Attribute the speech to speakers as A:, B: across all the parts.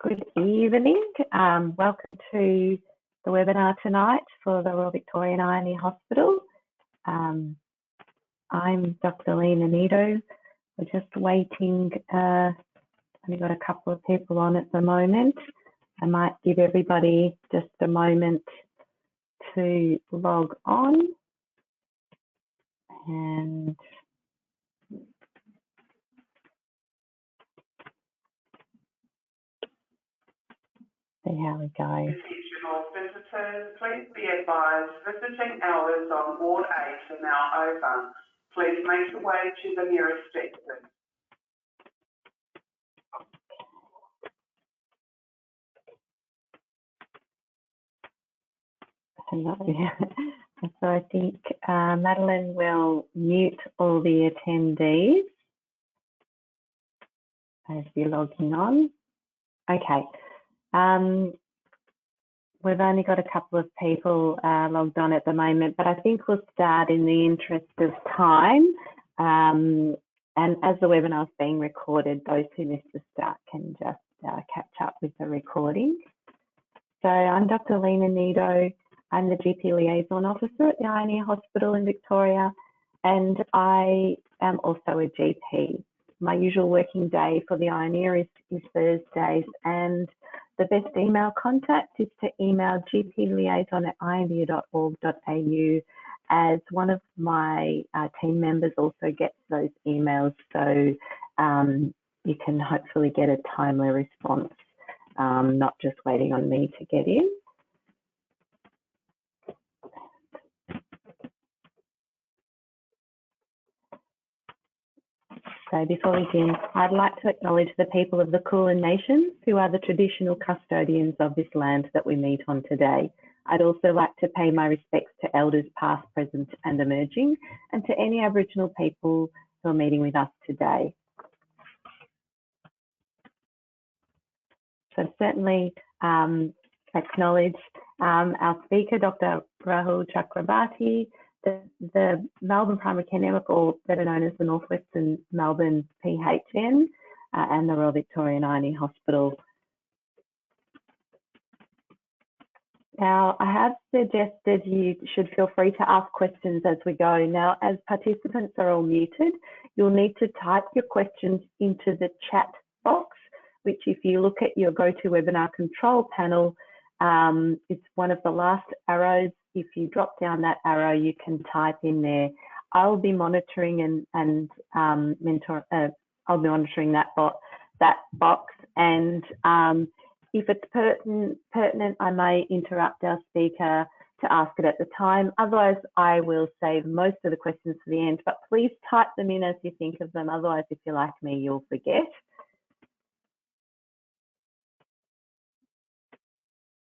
A: Good evening. Welcome to the webinar tonight for the Royal Victorian Eye and Ear Hospital. I'm Dr. Lena Nido. We're just waiting. We've got a couple of people on at the moment. I might give everybody just a moment to log on and see how we go.
B: Institutional visitors, please be advised visiting hours on Ward 8 are now over. Please make your way to the nearest exit.
A: Hello. So I think Madeline will mute all the attendees as you're logging on. Okay. We've only got a couple of people logged on at the moment, but I think we'll start in the interest of time. And as the webinar is being recorded, those who missed the start can just catch up with the recording. So I'm Dr. Lena Nido. I'm the GP Liaison Officer at the Eye and Ear Hospital in Victoria, and I am also a GP. My usual working day for the Eye and Ear is Thursdays, and the best email contact is to email gpliaison@eyeandear.org.au, as one of my team members also gets those emails, so you can hopefully get a timely response, not just waiting on me to get in. So before we begin, I'd like to acknowledge the people of the Kulin Nations, who are the traditional custodians of this land that we meet on today. I'd also like to pay my respects to elders past, present and emerging, and to any Aboriginal people who are meeting with us today. So certainly acknowledge our speaker, Dr. Rahul Chakrabarti, the Melbourne Primary Care Network, or better known as the Northwestern Melbourne PHN, and the Royal Victorian Eye and Ear Hospital. Now, I have suggested you should feel free to ask questions as we go. Now, as participants are all muted, you'll need to type your questions into the chat box, which if you look at your GoToWebinar control panel, it's one of the last arrows. If you drop down that arrow, you can type in there. I'll be monitoring and I'll be monitoring that box. And if it's pertinent, I may interrupt our speaker to ask it at the time. Otherwise, I will save most of the questions for the end. But please type them in as you think of them. Otherwise, if you're like me, you'll forget.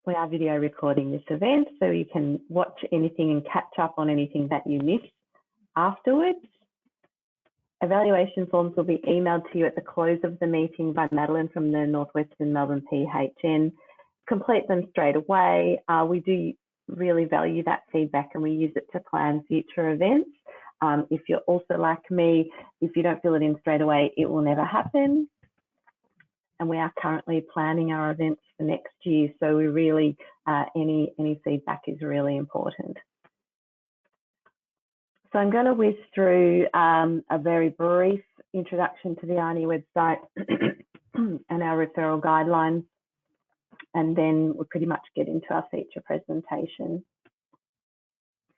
A: We are video recording this event, so you can watch anything and catch up on anything that you missed afterwards. Evaluation forms will be emailed to you at the close of the meeting by Madeline from the Northwestern Melbourne PHN. Complete them straight away. We do really value that feedback and we use it to plan future events. If you're also like me, if you don't fill it in straight away, it will never happen. And we are currently planning our events for next year, so we really, any feedback is really important. So I'm going to whiz through a very brief introduction to the Eye and Ear website and our referral guidelines, and then we'll pretty much get into our feature presentation.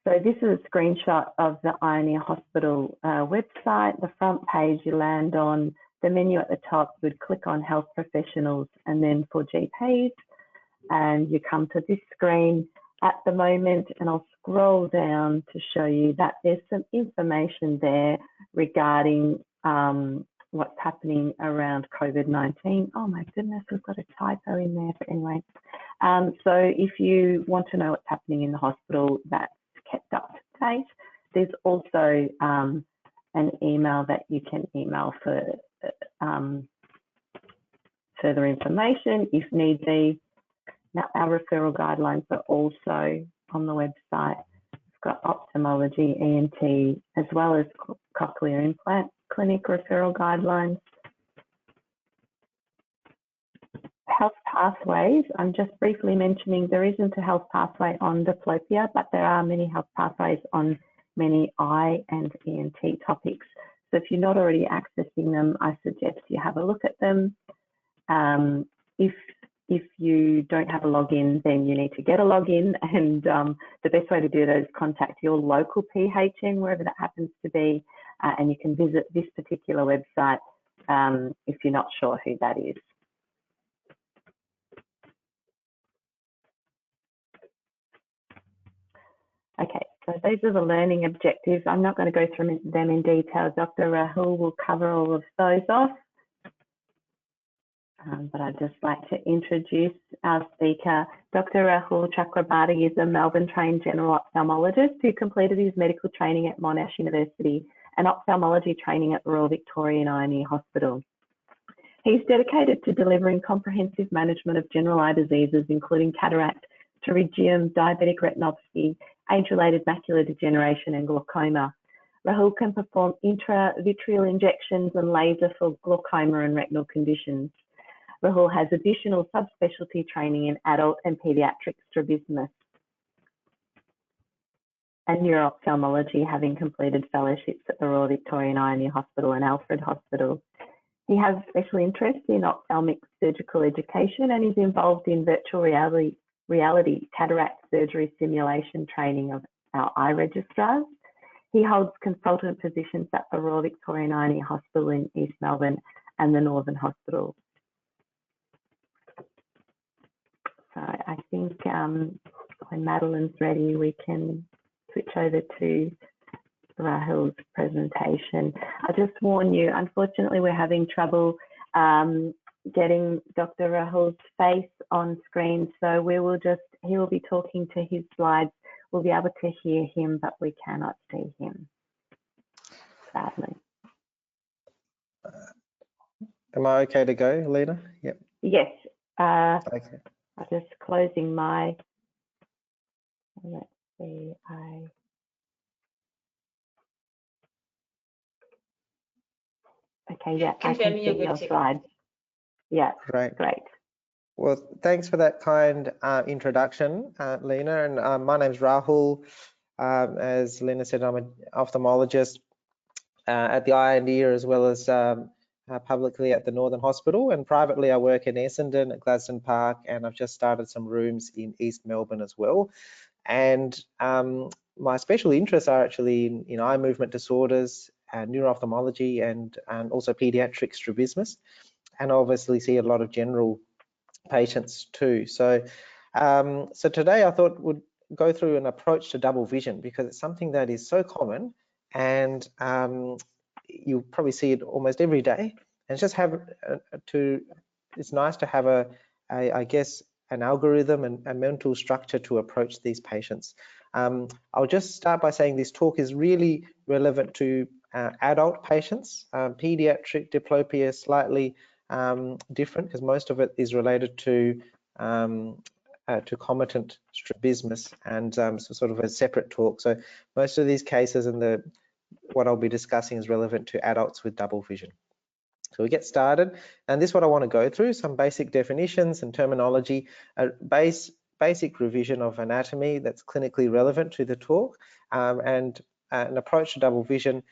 A: So this is a screenshot of the Eye and Ear Hospital website. The front page you land on. The menu at the top, you would click on health professionals and then for GPs, and you come to this screen at the moment, and I'll scroll down to show you that there's some information there regarding what's happening around COVID-19. Oh my goodness, we've got a typo in there, but anyway. So if you want to know what's happening in the hospital, that's kept up to date. There's also an email that you can email for further information if need be. Now, our referral guidelines are also on the website. We've got ophthalmology, ENT, as well as cochlear implant clinic referral guidelines. health pathways, I'm just briefly mentioning there isn't a health pathway on diplopia, but there are many health pathways on many eye and ENT topics. So if you're not already accessing them, I suggest you have a look at them. If you don't have a login, then you need to get a login, and the best way to do that is contact your local PHN, wherever that happens to be, and you can visit this particular website if you're not sure who that is. Okay, so those are the learning objectives. I'm not going to go through them in detail. Dr. Rahul will cover all of those off. But I'd just like to introduce our speaker. Dr. Rahul Chakrabarti is a Melbourne-trained general ophthalmologist who completed his medical training at Monash University and ophthalmology training at the Royal Victorian Eye and Ear Hospital. He's dedicated to delivering comprehensive management of general eye diseases, including cataract, pterygium, diabetic retinopathy, age-related macular degeneration, and glaucoma. Rahul can perform intravitreal injections and laser for glaucoma and retinal conditions. Rahul has additional subspecialty training in adult and paediatric strabismus and neuro-ophthalmology, having completed fellowships at the Royal Victorian Eye and Ear Hospital and Alfred Hospital. He has special interest in ophthalmic surgical education and is involved in virtual reality cataract surgery simulation training of our eye registrars. He holds consultant positions at the Royal Victorian Eye and Ear Hospital in East Melbourne and the Northern Hospital. So I think when Madeline's ready, we can switch over to Rahul's presentation. I just warn you, unfortunately, we're having trouble getting Dr. Rahul's face on screen. So he will be talking to his slides. We'll be able to hear him, but we cannot see him, sadly.
C: Am I okay to go, Lena? Yep.
A: Yes.
C: Okay.
A: I'm just closing my, let's see, okay, yeah, I can see your slides. Yeah,
C: Great.
A: Great.
C: Well, thanks for that kind introduction, Lena. And my name's Rahul. As Lena said, I'm an ophthalmologist at the eye and ear, as well as publicly at the Northern Hospital, and privately I work in Essendon at Gladstone Park, and I've just started some rooms in East Melbourne as well. And my special interests are actually in eye movement disorders, neuro-ophthalmology, and also paediatric strabismus, and obviously see a lot of general patients too. So so today I thought would go through an approach to double vision, because it's something that is so common, and you probably see it almost every day. And it's just it's nice to have I guess an algorithm and a mental structure to approach these patients. I'll just start by saying this talk is really relevant to adult patients. Pediatric diplopia is slightly different, because most of it is related to concomitant strabismus, and so sort of a separate talk. So most of these cases and what I'll be discussing is relevant to adults with double vision. So we get started, and this is what I want to go through: some basic definitions and terminology, a basic revision of anatomy that's clinically relevant to the talk, and an approach to double vision,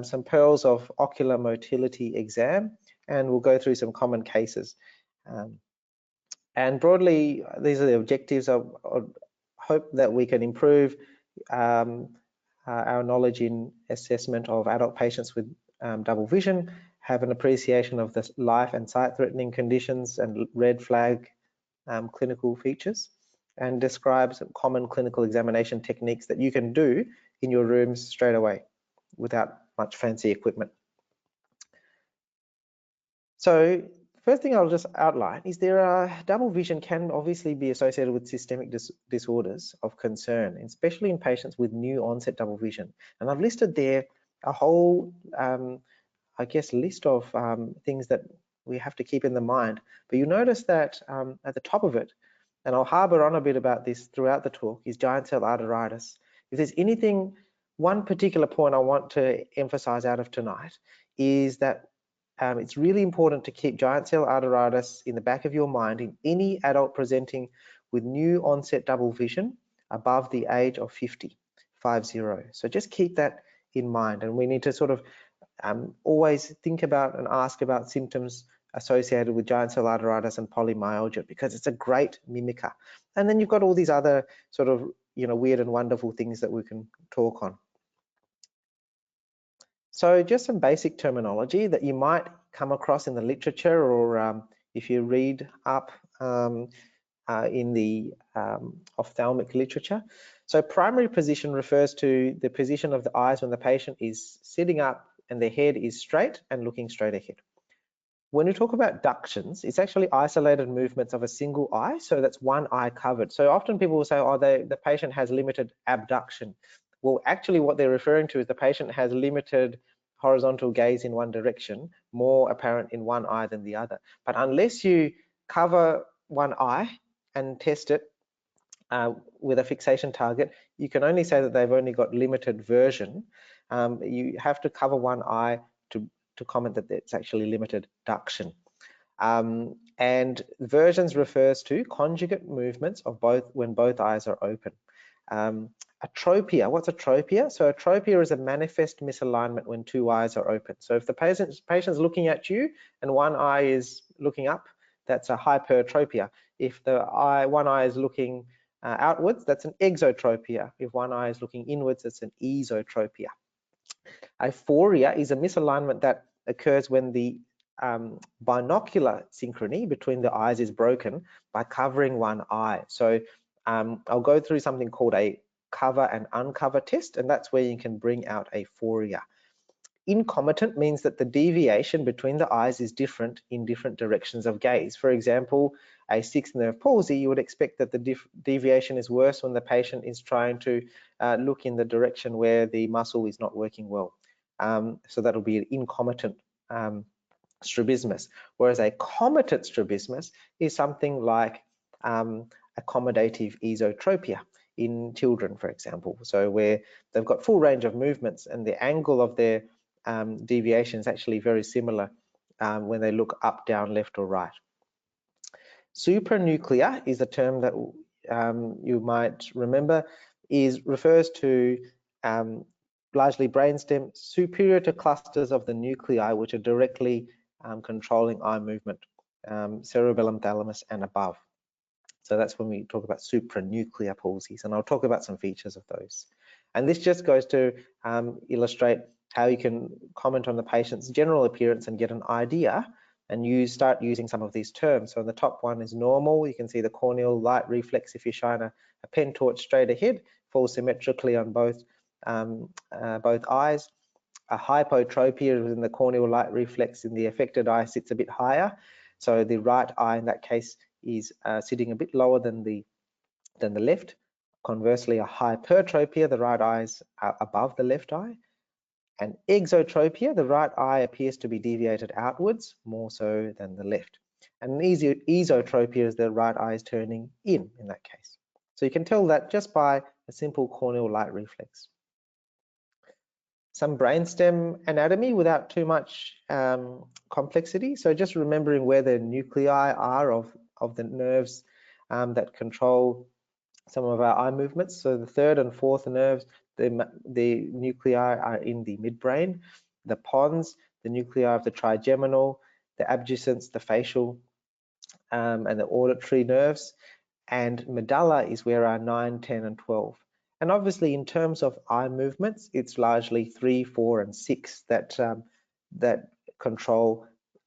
C: some pearls of ocular motility exam, and we'll go through some common cases. And broadly, these are the objectives. I hope that we can improve our knowledge in assessment of adult patients with double vision, have an appreciation of the life and sight-threatening conditions and red flag clinical features, and describe some common clinical examination techniques that you can do in your rooms straight away without much fancy equipment. So first thing I'll just outline is double vision can obviously be associated with systemic disorders of concern, especially in patients with new onset double vision. And I've listed there a whole, I guess, list of things that we have to keep in the mind. But you notice that at the top of it, and I'll harbour on a bit about this throughout the talk, is giant cell arteritis. If there's one particular point I want to emphasise out of tonight, is that it's really important to keep giant cell arteritis in the back of your mind in any adult presenting with new onset double vision above the age of 50. So just keep that in mind, and we need to sort of always think about and ask about symptoms associated with giant cell arteritis and polymyalgia, because it's a great mimicker. And then you've got all these other sort of, you know, weird and wonderful things that we can talk on. So just some basic terminology that you might come across in the literature, or if you read up in the ophthalmic literature. So primary position refers to the position of the eyes when the patient is sitting up and their head is straight and looking straight ahead. When we talk about ductions, it's actually isolated movements of a single eye, so that's one eye covered. So often people will say, oh, the patient has limited abduction. Well, actually what they're referring to is the patient has limited horizontal gaze in one direction, more apparent in one eye than the other. But unless you cover one eye and test it with a fixation target, you can only say that they've only got limited version. You have to cover one eye to comment that it's actually limited duction. And versions refers to conjugate movements of both when both eyes are open. Atropia, what's atropia? So atropia is a manifest misalignment when two eyes are open. So if the patient's looking at you and one eye is looking up, that's a hypertropia. If one eye is looking outwards, that's an exotropia. If one eye is looking inwards, it's an esotropia. Aphoria is a misalignment that occurs when the binocular synchrony between the eyes is broken by covering one eye. So I'll go through something called a cover and uncover test, and that's where you can bring out aphoria. Incomitant means that the deviation between the eyes is different in different directions of gaze. For example, a sixth nerve palsy, you would expect that the deviation is worse when the patient is trying to look in the direction where the muscle is not working well. So that'll be an incomitant strabismus, whereas a comitant strabismus is something like accommodative esotropia in children, for example. So where they've got full range of movements and the angle of their deviation is actually very similar when they look up, down, left or right. Supranuclear is a term that you might remember, refers to largely brainstem superior to clusters of the nuclei which are directly controlling eye movement, cerebellum, thalamus and above. So that's when we talk about supranuclear palsies, and I'll talk about some features of those. And this just goes to illustrate how you can comment on the patient's general appearance and get an idea, and start using some of these terms. So the top one is normal. You can see the corneal light reflex, if you shine a pen torch straight ahead, falls symmetrically on both eyes. A hypotropia within the corneal light reflex in the affected eye sits a bit higher. So the right eye in that case is sitting a bit lower than the left. Conversely, a hypertropia, the right eye is above the left eye. And exotropia, the right eye appears to be deviated outwards more so than the left. And esotropia is the right eye is turning in that case. So you can tell that just by a simple corneal light reflex. Some brainstem anatomy without too much complexity. So just remembering where the nuclei are of the nerves that control some of our eye movements. So the third and fourth nerves, the nuclei are in the midbrain. The pons, the nuclei of the trigeminal, the abducens, the facial, and the auditory nerves. And medulla is where our 9, 10, and 12. And obviously, in terms of eye movements, it's largely 3, 4, and 6 that control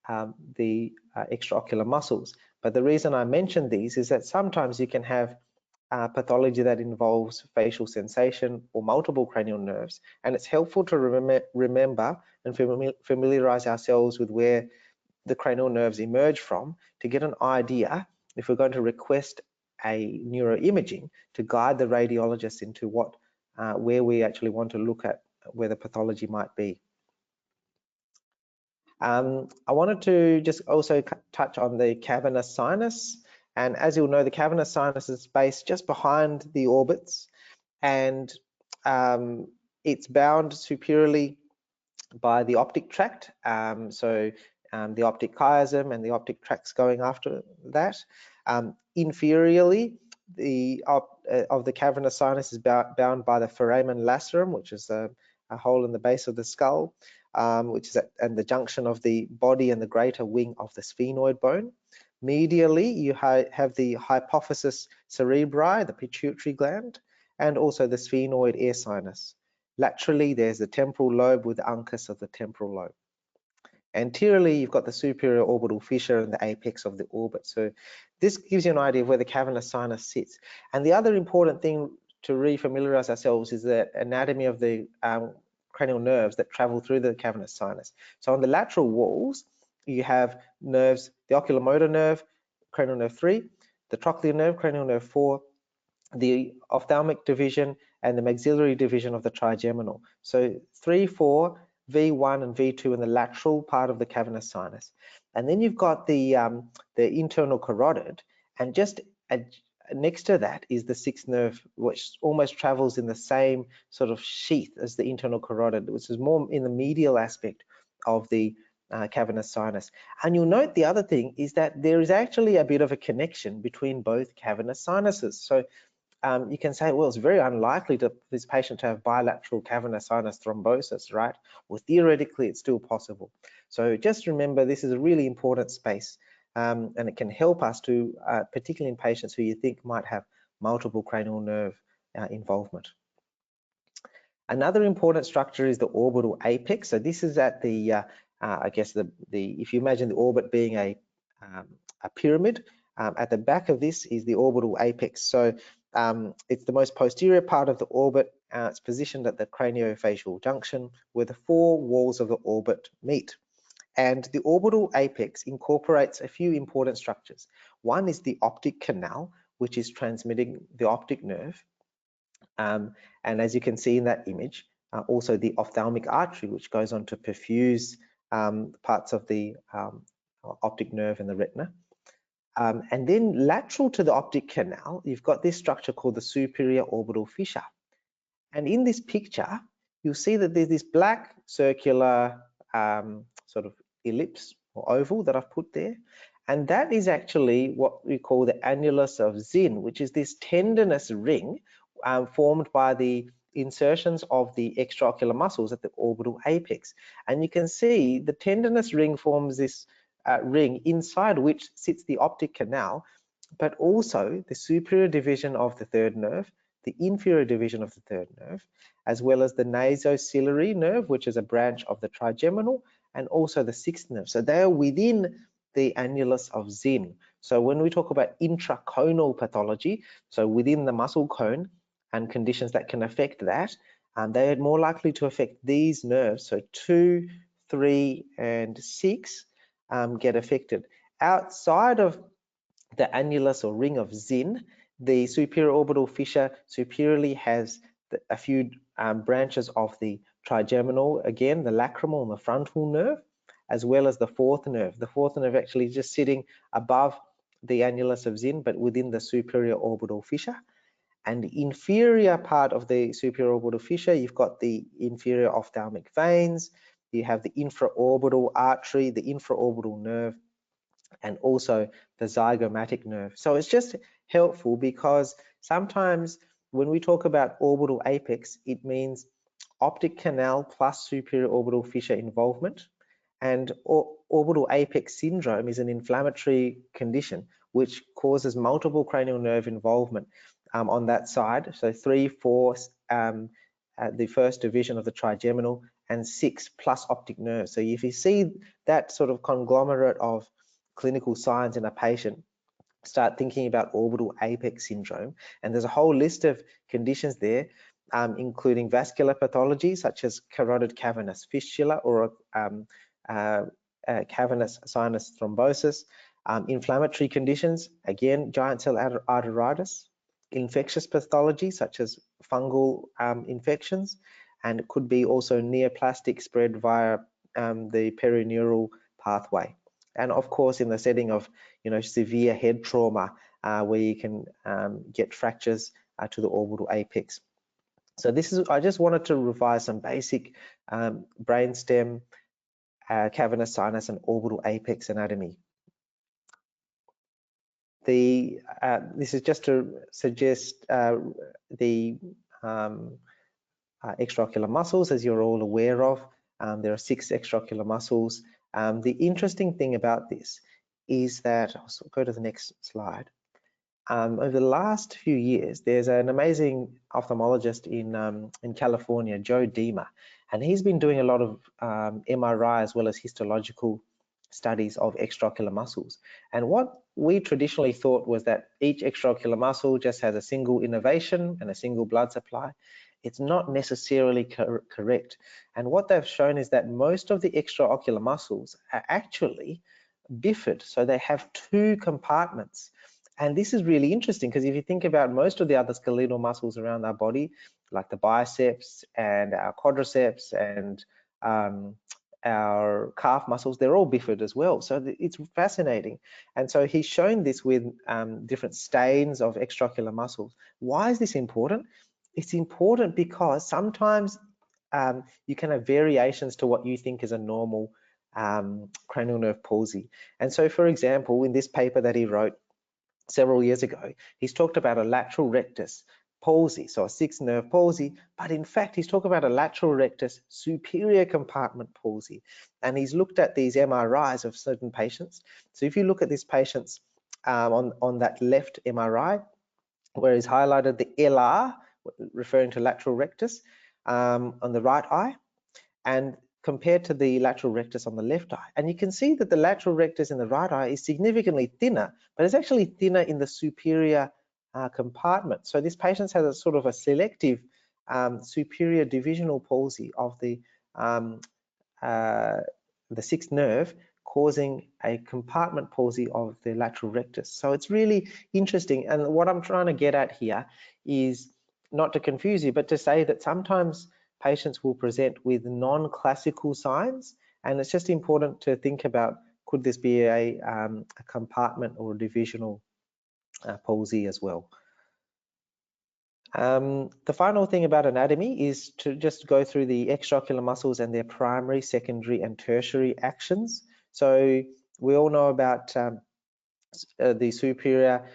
C: the extraocular muscles. But the reason I mention these is that sometimes you can have pathology that involves facial sensation or multiple cranial nerves, and it's helpful to remember and familiarize ourselves with where the cranial nerves emerge from to get an idea if we're going to request a neuroimaging to guide the radiologist into where we actually want to look at where the pathology might be. I wanted to just also touch on the cavernous sinus. And as you'll know, the cavernous sinus is based just behind the orbits, and it's bound superiorly by the optic tract. So the optic chiasm and the optic tracts going after that. Inferiorly, the of the cavernous sinus is bound by the foramen lacerum, which is a hole in the base of the skull, which is at the junction of the body and the greater wing of the sphenoid bone. Medially, you have the hypophysis cerebri, the pituitary gland, and also the sphenoid air sinus. Laterally, there's the temporal lobe with the uncus of the temporal lobe. Anteriorly, you've got the superior orbital fissure and the apex of the orbit. So this gives you an idea of where the cavernous sinus sits. And the other important thing to refamiliarize ourselves is the anatomy of the cranial nerves that travel through the cavernous sinus. So on the lateral walls, you have nerves, the oculomotor nerve, cranial nerve 3, the trochlear nerve, cranial nerve 4, the ophthalmic division, and the maxillary division of the trigeminal. So 3, 4, V1 and V2 in the lateral part of the cavernous sinus. And then you've got the internal carotid, and just next to that is the sixth nerve, which almost travels in the same sort of sheath as the internal carotid, which is more in the medial aspect of the cavernous sinus. And you'll note the other thing is that there is actually a bit of a connection between both cavernous sinuses. So you can say, well, it's very unlikely for this patient to have bilateral cavernous sinus thrombosis, right? Well, theoretically, it's still possible. So just remember, this is a really important space, and it can help us to, particularly in patients who you think might have multiple cranial nerve involvement. Another important structure is the orbital apex. So this is at the, I guess if you imagine the orbit being a pyramid, at the back of this is the orbital apex. So it's the most posterior part of the orbit. It's positioned at the craniofacial junction where the four walls of the orbit meet. And the orbital apex incorporates a few important structures. One is the optic canal, which is transmitting the optic nerve. And as you can see in that image, also the ophthalmic artery, which goes on to perfuse parts of the optic nerve in the retina. And then lateral to the optic canal, you've got this structure called the superior orbital fissure. And in this picture, you'll see that there's this black circular sort of ellipse or oval that I've put there. And that is actually what we call the annulus of Zinn, which is this tendinous ring formed by the insertions of the extraocular muscles at the orbital apex. And you can see the tendinous ring forms this ring inside which sits the optic canal, but also the superior division of the third nerve, the inferior division of the third nerve, as well as the nasociliary nerve, which is a branch of the trigeminal, and also the sixth nerve. So they are within the annulus of Zinn. So when we talk about intraconal pathology, so within the muscle cone and conditions that can affect that, they are more likely to affect these nerves. So 2, 3, and 6 get affected. Outside of the annulus or ring of Zinn, the superior orbital fissure superiorly has a few branches of the trigeminal, again, the lacrimal and the frontal nerve, as well as the fourth nerve. The fourth nerve actually just sitting above the annulus of Zinn, but within the superior orbital fissure. And the inferior part of the superior orbital fissure, you've got the inferior ophthalmic veins, you have the infraorbital artery, the infraorbital nerve, and also the zygomatic nerve. So it's just helpful because sometimes when we talk about orbital apex, it means optic canal plus superior orbital fissure involvement. And orbital apex syndrome is an inflammatory condition which causes multiple cranial nerve involvement on that side. So 3, 4, the first division of the trigeminal, and 6 plus optic nerve. So if you see that sort of conglomerate of clinical signs in a patient, start thinking about orbital apex syndrome. And there's a whole list of conditions there, including vascular pathology such as carotid cavernous fistula or cavernous sinus thrombosis, inflammatory conditions, again, giant cell arteritis, infectious pathology such as fungal infections, and it could be also neoplastic spread via the perineural pathway. And of course, in the setting of severe head trauma, where you can get fractures to the orbital apex. So I just wanted to revise some basic brainstem cavernous sinus and orbital apex anatomy. This is just to suggest the extraocular muscles, as you're all aware of. There are 6 extraocular muscles. The interesting thing about this is that, I'll go to the next slide. Over the last few years, there's an amazing ophthalmologist in California, Joe Dima, and he's been doing a lot of MRI as well as histological studies of extraocular muscles. And what we traditionally thought was that each extraocular muscle just has a single innervation and a single blood supply. It's not necessarily correct. And what they've shown is that most of the extraocular muscles are actually bifid, so they have 2 compartments. And this is really interesting because if you think about most of the other skeletal muscles around our body, like the biceps and our quadriceps and our calf muscles, they're all bifid as well. So it's fascinating. And so he's shown this with different stains of extraocular muscles. Why is this important? It's important because sometimes you can have variations to what you think is a normal cranial nerve palsy. And so, for example, in this paper that he wrote several years ago, he's talked about a lateral rectus palsy, so a 6th nerve palsy, but in fact he's talking about a lateral rectus superior compartment palsy, and he's looked at these MRIs of certain patients. So if you look at this patient's on that left MRI, where he's highlighted the LR, referring to lateral rectus, on the right eye, and compared to the lateral rectus on the left eye. And you can see that the lateral rectus in the right eye is significantly thinner, but it's actually thinner in the superior compartment. So this patient has a sort of a selective superior divisional palsy of the 6th nerve, causing a compartment palsy of the lateral rectus. So it's really interesting. And what I'm trying to get at here is not to confuse you, but to say that sometimes patients will present with non-classical signs, and it's just important to think about, could this be a compartment or a divisional palsy as well. The final thing about anatomy is to just go through the extraocular muscles and their primary, secondary, and tertiary actions. So we all know about the superior,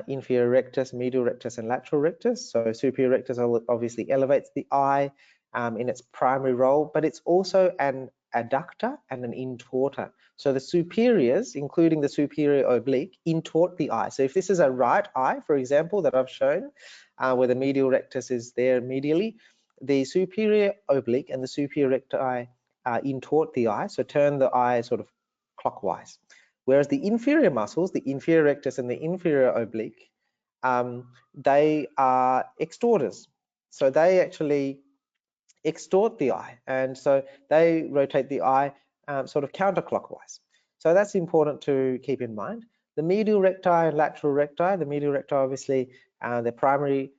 C: inferior rectus, medial rectus, and lateral rectus. So superior rectus obviously elevates the eye in its primary role, but it's also an adductor and an intortor. So the superiors, including the superior oblique, intort the eye. So if this is a right eye, for example, that I've shown, where the medial rectus is there medially, the superior oblique and the superior recti intort the eye, so turn the eye sort of clockwise. Whereas the inferior muscles, the inferior rectus and the inferior oblique, they are extorters. So they actually extort the eye, and so they rotate the eye sort of counterclockwise. So that's important to keep in mind. The medial recti and lateral recti, the medial recti obviously, their primary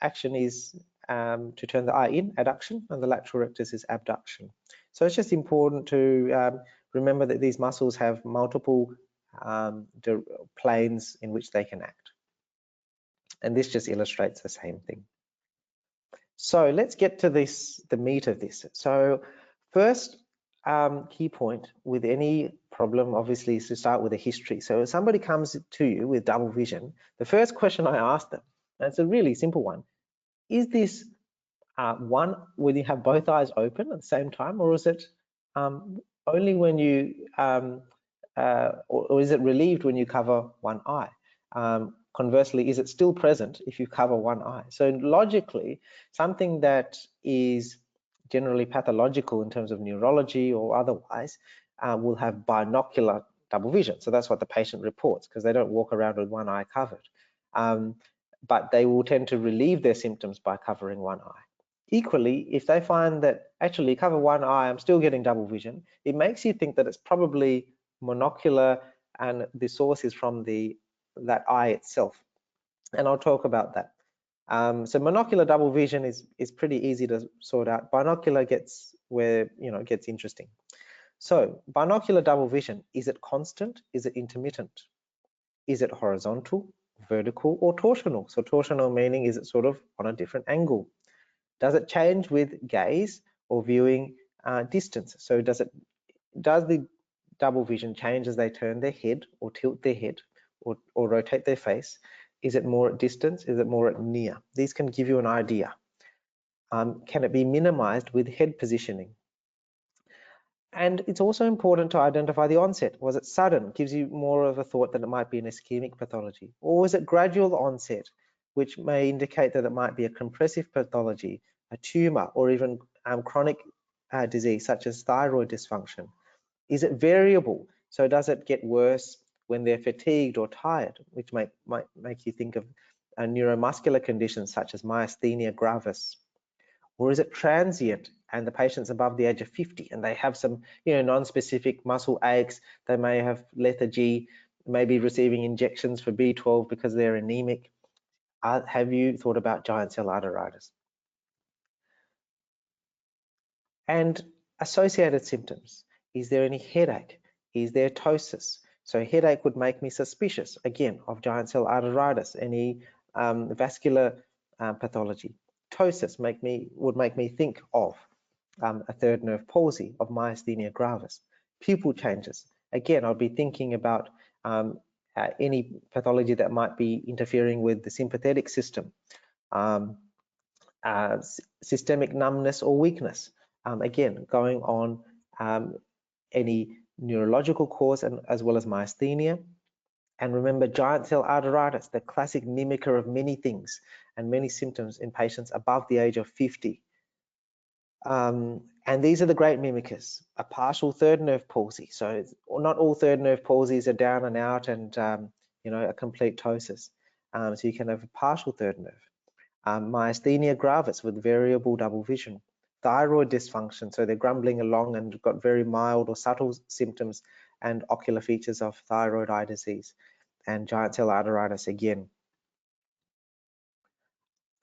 C: action is to turn the eye in, adduction, and the lateral rectus is abduction. So it's just important to remember that these muscles have multiple planes in which they can act. And this just illustrates the same thing. So let's get to the meat of this. So first key point with any problem, obviously, is to start with a history. So if somebody comes to you with double vision, the first question I ask them, and it's a really simple one, is this one when you have both eyes open at the same time, or is it only when you, or is it relieved when you cover one eye? Conversely, is it still present if you cover one eye? So logically, something that is generally pathological in terms of neurology or otherwise will have binocular double vision. So that's what the patient reports, because they don't walk around with one eye covered. But they will tend to relieve their symptoms by covering one eye. Equally, if they find that actually cover one eye, I'm still getting double vision, it makes you think that it's probably monocular and the source is from that eye itself. And I'll talk about that. So monocular double vision is pretty easy to sort out. Binocular gets where, you know, it gets interesting. So binocular double vision, is it constant? Is it intermittent? Is it horizontal, vertical, or torsional? So torsional meaning, is it sort of on a different angle? Does it change with gaze or viewing distance? So does it does the double vision change as they turn their head or tilt their head or rotate their face? Is it more at distance? Is it more at near? These can give you an idea. Can it be minimized with head positioning? And it's also important to identify the onset. Was it sudden? Gives you more of a thought that it might be an ischemic pathology. Or was it gradual onset, which may indicate that it might be a compressive pathology, a tumor, or even chronic disease such as thyroid dysfunction? Is it variable? So does it get worse when they're fatigued or tired, which might make you think of neuromuscular conditions such as myasthenia gravis? Or is it transient and the patient's above the age of 50 and they have some, non-specific muscle aches, they may have lethargy, maybe receiving injections for B12 because they're anemic? Have you thought about giant cell arteritis? And associated symptoms. Is there any headache? Is there ptosis? So headache would make me suspicious, again, of giant cell arteritis, any vascular pathology. Ptosis would make me think of a third nerve palsy, of myasthenia gravis. Pupil changes. Again, I'll be thinking about any pathology that might be interfering with the sympathetic system. Systemic numbness or weakness. Again, going on any neurological cause and as well as myasthenia. And remember, giant cell arteritis, the classic mimicker of many things and many symptoms in patients above the age of 50. And these are the great mimickers. A partial third nerve palsy. So not all third nerve palsies are down and out and a complete ptosis. So you can have a partial third nerve. Myasthenia gravis with variable double vision. Thyroid dysfunction, so they're grumbling along and got very mild or subtle symptoms and ocular features of thyroid eye disease. And giant cell arteritis again.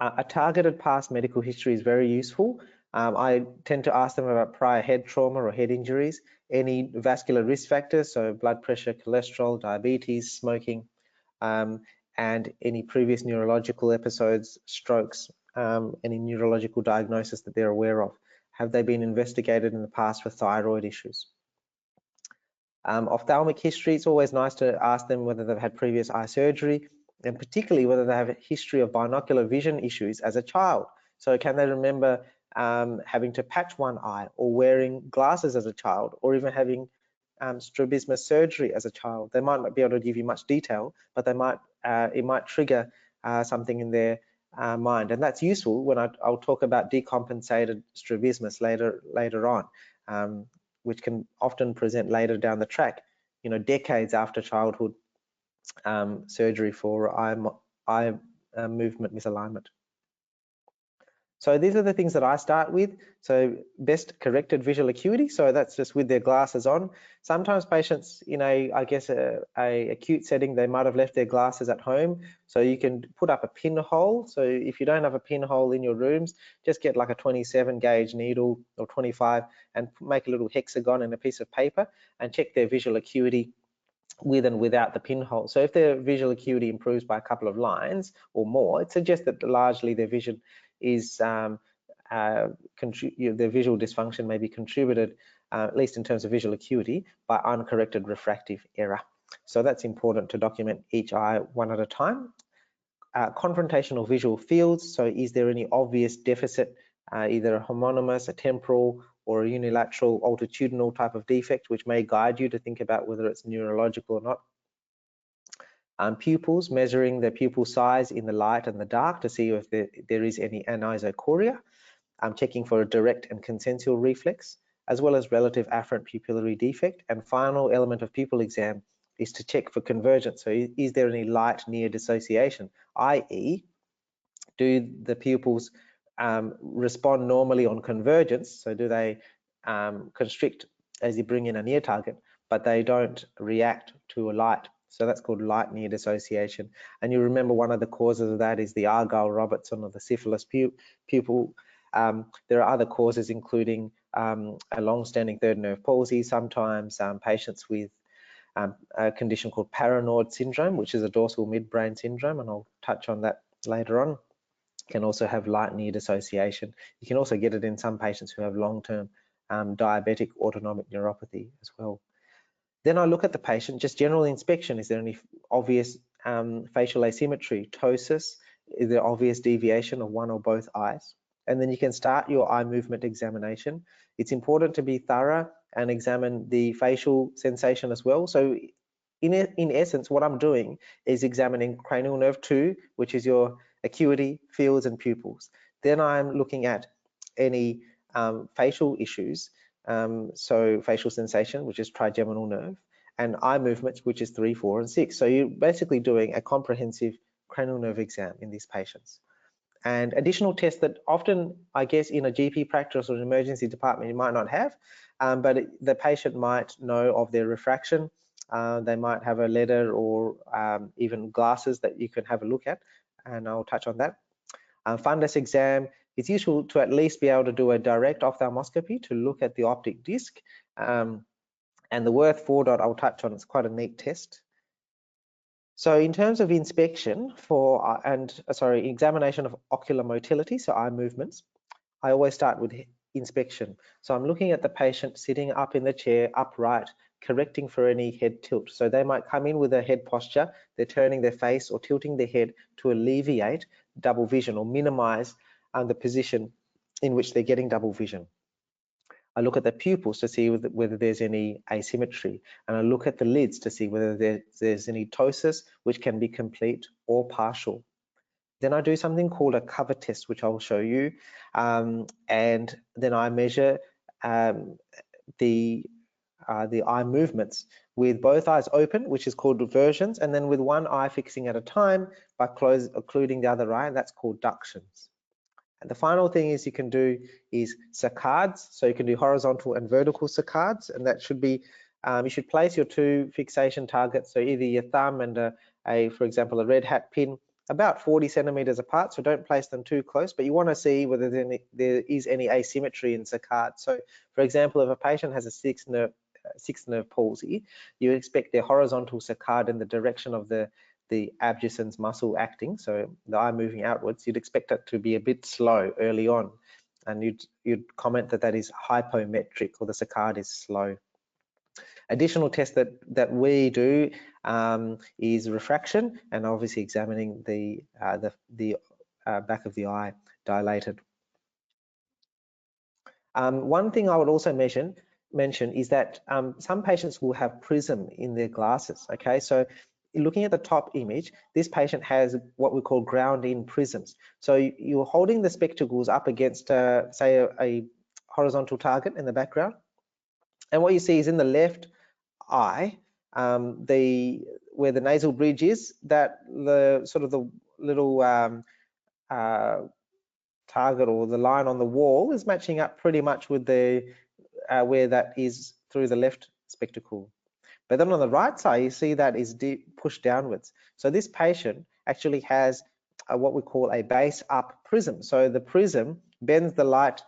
C: A targeted past medical history is very useful. I tend to ask them about prior head trauma or head injuries, any vascular risk factors, so blood pressure, cholesterol, diabetes, smoking, and any previous neurological episodes, strokes, any neurological diagnosis that they're aware of. Have they been investigated in the past for thyroid issues? Ophthalmic history, it's always nice to ask them whether they've had previous eye surgery, and particularly whether they have a history of binocular vision issues as a child. So can they remember having to patch one eye, or wearing glasses as a child, or even having strabismus surgery as a child? They might not be able to give you much detail, but they might it might trigger something in their mind, and that's useful when I'll talk about decompensated strabismus later on, which can often present later down the track, decades after childhood surgery for eye movement misalignment. So these are the things that I start with. So best corrected visual acuity. So that's just with their glasses on. Sometimes patients in a acute setting, they might have left their glasses at home. So you can put up a pinhole. So if you don't have a pinhole in your rooms, just get like a 27 gauge needle or 25 and make a little hexagon in a piece of paper and check their visual acuity with and without the pinhole. So if their visual acuity improves by a couple of lines or more, it suggests that largely their vision is their visual dysfunction may be contributed, at least in terms of visual acuity, by uncorrected refractive error. So that's important to document each eye one at a time. Confrontational visual fields. So is there any obvious deficit, either a homonymous, a temporal, or a unilateral altitudinal type of defect, which may guide you to think about whether it's neurological or not. Pupils, measuring the pupil size in the light and the dark to see if there is any anisocoria. Checking for a direct and consensual reflex, as well as relative afferent pupillary defect. And final element of pupil exam is to check for convergence. So is there any light near dissociation, i.e. do the pupils respond normally on convergence? So do they constrict as you bring in a near target, but they don't react to a light? So that's called light near dissociation. And you remember one of the causes of that is the Argyll-Robertson or the syphilis pupil. There are other causes, including a long-standing third nerve palsy, sometimes patients with a condition called paranoid syndrome, which is a dorsal midbrain syndrome, and I'll touch on that later on. Can also have light near dissociation. You can also get it in some patients who have long-term diabetic autonomic neuropathy as well. Then I look at the patient, just general inspection. Is there any obvious facial asymmetry, ptosis? Is there obvious deviation of one or both eyes? And then you can start your eye movement examination. It's important to be thorough and examine the facial sensation as well. So in essence, what I'm doing is examining cranial nerve 2, which is your acuity, fields, and pupils. Then I'm looking at any facial issues, so facial sensation, which is trigeminal nerve, and eye movements, which is 3, 4, and 6. So you're basically doing a comprehensive cranial nerve exam in these patients. And additional tests that often, I guess, in a GP practice or an emergency department, you might not have, but the patient might know of their refraction. They might have a letter or even glasses that you can have a look at, and I'll touch on that. Fundus exam, it's useful to at least be able to do a direct ophthalmoscopy to look at the optic disc. And the Worth 4 dot I'll touch on, it's quite a neat test. So in terms of inspection for examination of ocular motility, so eye movements, I always start with inspection. So I'm looking at the patient sitting up in the chair, upright, correcting for any head tilt. So they might come in with a head posture, they're turning their face or tilting their head to alleviate double vision or minimize the position in which they're getting double vision. I look at the pupils to see whether there's any asymmetry, and I look at the lids to see whether there's any ptosis, which can be complete or partial. Then I do something called a cover test, which I'll show you, and then I measure the eye movements with both eyes open, which is called reversions, and then with one eye fixing at a time by occluding the other eye, and that's called ductions. And the final thing is you can do is saccades, so you can do horizontal and vertical saccades, and that should be, you should place your 2 fixation targets, so either your thumb and for example, a red hat pin, about 40 centimeters apart, so don't place them too close, but you want to see whether there is any asymmetry in saccades. So for example, if a patient has a sixth nerve palsy, you expect their horizontal saccade in the direction of the abducens muscle acting, so the eye moving outwards, you'd expect it to be a bit slow early on, and you'd comment that is hypometric, or the saccade is slow. Additional tests that we do is refraction, and obviously examining the back of the eye dilated. One thing I would also mention is that some patients will have prism in their glasses. Okay, so looking at the top image, this patient has what we call ground-in prisms. So you're holding the spectacles up against, say, a horizontal target in the background, and what you see is in the left eye, where the nasal bridge is, that the sort of the little target or the line on the wall is matching up pretty much with the where that is through the left spectacle. But then on the right side, you see that is pushed downwards. So this patient actually has what we call a base up prism. So the prism bends the light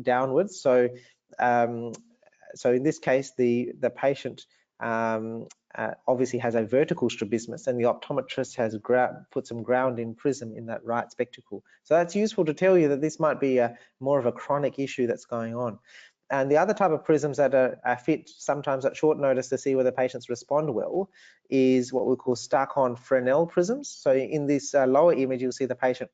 C: downwards. So so in this case, the patient obviously has a vertical strabismus, and the optometrist has put some ground-in prism in that right spectacle. So that's useful to tell you that this might be more of a chronic issue that's going on. And the other type of prisms that are fit sometimes at short notice to see whether patients respond well is what we call stuck-on Fresnel prisms. So in this lower image, you'll see the patient.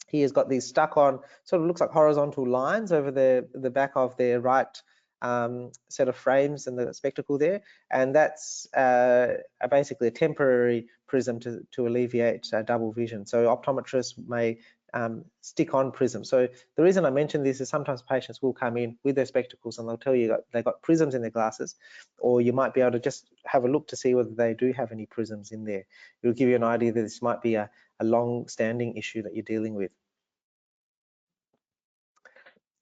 C: He has got these stuck-on, sort of looks like horizontal lines over the back of their right set of frames in the spectacle there, and that's basically a temporary prism to alleviate double vision. So optometrists may stick on prisms. So the reason I mention this is sometimes patients will come in with their spectacles and they'll tell you they've got prisms in their glasses, or you might be able to just have a look to see whether they do have any prisms in there. It'll give you an idea that this might be a long-standing issue that you're dealing with.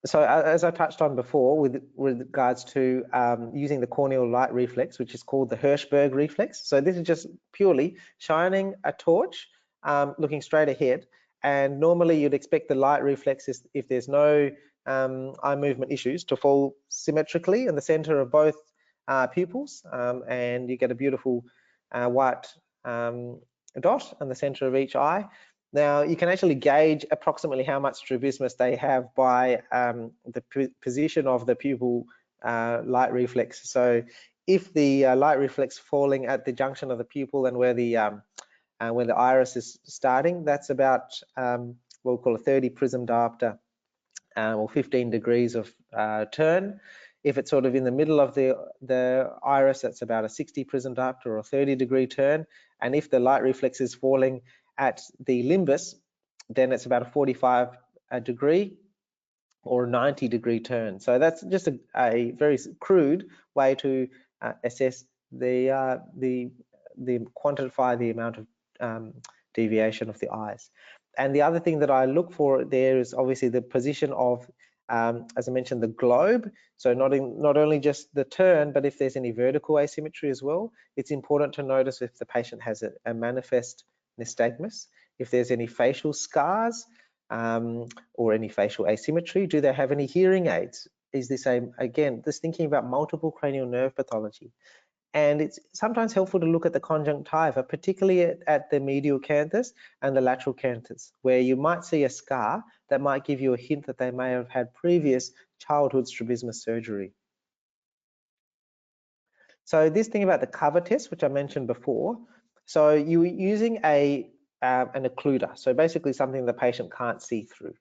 C: So as I touched on before, with regards to using the corneal light reflex, which is called the Hirschberg reflex. So this is just purely shining a torch, looking straight ahead. And normally you'd expect the light reflexes, if there's no eye movement issues, to fall symmetrically in the center of both pupils, and you get a beautiful white dot in the center of each eye. Now, you can actually gauge approximately how much strabismus they have by the position of the pupil light reflex. So if the light reflex falling at the junction of the pupil and where the iris is starting, that's about what we'll call a 30 prism diopter or 15 degrees of turn. If it's sort of in the middle of the iris, that's about a 60 prism diopter or 30-degree turn. And if the light reflex is falling at the limbus, then it's about a 45 degree or 90-degree turn. So that's just a very crude way to assess quantify the amount of deviation of the eyes. And the other thing that I look for there is obviously the position of, as I mentioned, the globe. So not only just the turn, but if there's any vertical asymmetry as well. It's important to notice if the patient has a manifest nystagmus, if there's any facial scars or any facial asymmetry. Do they have any hearing aids? Is this again, just thinking about multiple cranial nerve pathology. And it's sometimes helpful to look at the conjunctiva, particularly at the medial canthus and the lateral canthus, where you might see a scar that might give you a hint that they may have had previous childhood strabismus surgery. So this thing about the cover test, which I mentioned before, so you're using an occluder, so basically something the patient can't see through.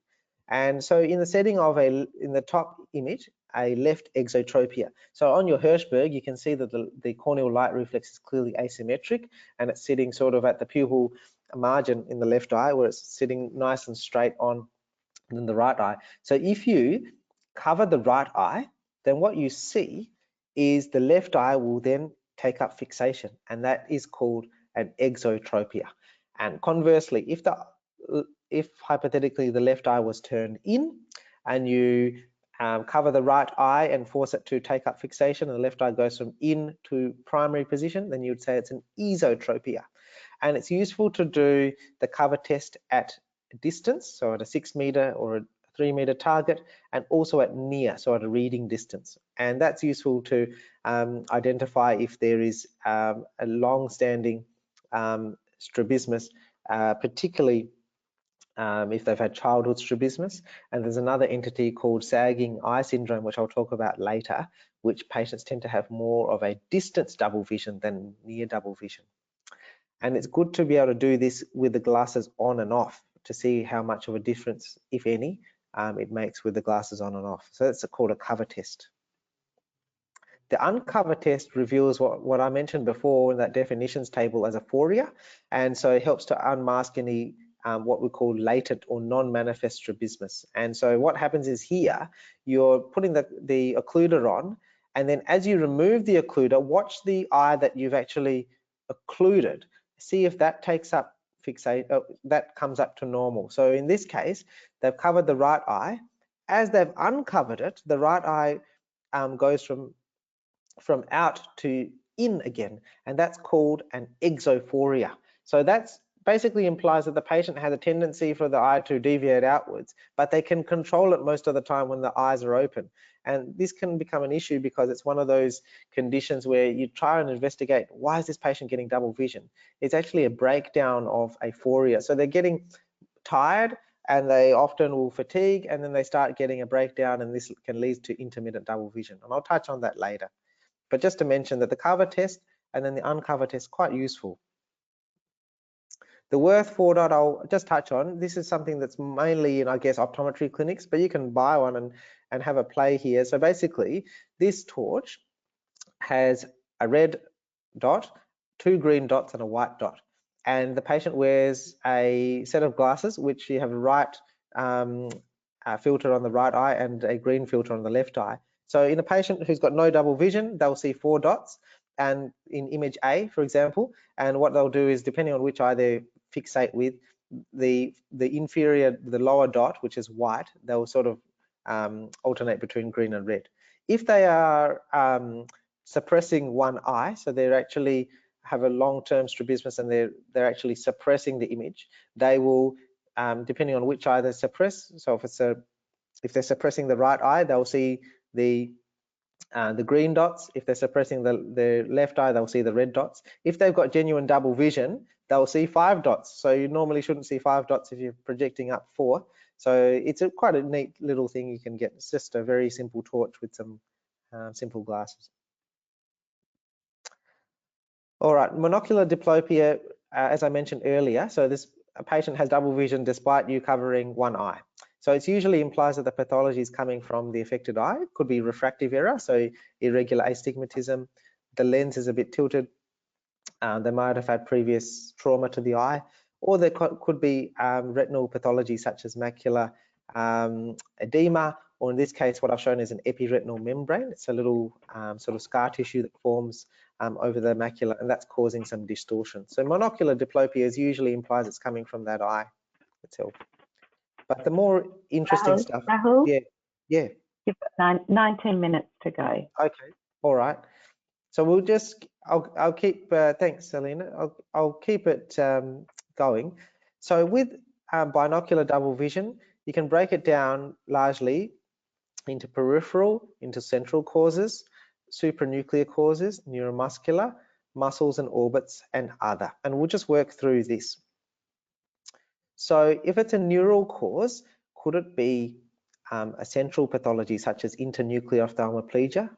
C: And so in the setting of in the top image, a left exotropia. So on your Hirschberg, you can see that the corneal light reflex is clearly asymmetric, and it's sitting sort of at the pupil margin in the left eye, where it's sitting nice and straight on in the right eye. So if you cover the right eye, then what you see is the left eye will then take up fixation, and that is called an exotropia. And conversely, if hypothetically the left eye was turned in and you cover the right eye and force it to take up fixation, and the left eye goes from in to primary position, then you would say it's an esotropia. And it's useful to do the cover test at distance, so at a 6 meter or a 3 meter target, and also at near, so at a reading distance. And that's useful to identify if there is a long-standing strabismus, particularly if they've had childhood strabismus. And there's another entity called sagging eye syndrome, which I'll talk about later, which patients tend to have more of a distance double vision than near double vision. And it's good to be able to do this with the glasses on and off to see how much of a difference, if any, it makes with the glasses on and off. So that's called a cover test. The uncover test reveals what I mentioned before in that definitions table as aphoria, and so it helps to unmask any what we call latent or non-manifest strabismus. And so what happens is here, you're putting the occluder on, and then as you remove the occluder, watch the eye that you've actually occluded. See if that takes up that comes up to normal. So in this case, they've covered the right eye. As they've uncovered it, the right eye goes from out to in again, and that's called an exophoria. So that's basically implies that the patient has a tendency for the eye to deviate outwards, but they can control it most of the time when the eyes are open. And this can become an issue because it's one of those conditions where you try and investigate, why is this patient getting double vision? It's actually a breakdown of aphoria. So they're getting tired and they often will fatigue, and then they start getting a breakdown, and this can lead to intermittent double vision. And I'll touch on that later. But just to mention that the cover test and then the uncover test, quite useful. The Worth 4 dot I'll just touch on. This is something that's mainly in, I guess, optometry clinics, but you can buy one and have a play here. So basically, this torch has a red dot, 2 green dots, and a white dot. And the patient wears a set of glasses, which you have a right filter on the right eye and a green filter on the left eye. So in a patient who's got no double vision, they'll see 4 dots, and in image A, for example, and what they'll do is, depending on which eye they fixate with, the lower dot, which is white, they'll sort of alternate between green and red. If they are suppressing one eye, so they're actually have a long-term strabismus and they're actually suppressing the image, they will, depending on which eye they suppress, so if they're suppressing the right eye, they'll see the green dots. If they're suppressing the left eye, they'll see the red dots. If they've got genuine double vision, they'll see 5 dots. So you normally shouldn't see 5 dots if you're projecting up 4. So it's quite a neat little thing you can get. It's just a very simple torch with some simple glasses. All right, monocular diplopia, as I mentioned earlier, so this patient has double vision despite you covering one eye. So it usually implies that the pathology is coming from the affected eye. It could be refractive error, so irregular astigmatism. The lens is a bit tilted. They might have had previous trauma to the eye, or there could be retinal pathology such as macular edema, or in this case, what I've shown is an epiretinal membrane. It's a little sort of scar tissue that forms over the macula, and that's causing some distortion. So monocular diplopia usually implies it's coming from that eye itself. But the more interesting stuff,
A: Rahul,
C: yeah.
A: You've got 19 minutes to go.
C: Okay, all right. So we'll just, I'll keep, thanks, Selena. I'll keep it going. So with binocular double vision, you can break it down largely into peripheral, into central causes, supranuclear causes, neuromuscular, muscles and orbits, and other. And we'll just work through this. So if it's a neural cause, could it be a central pathology such as internuclear ophthalmoplegia,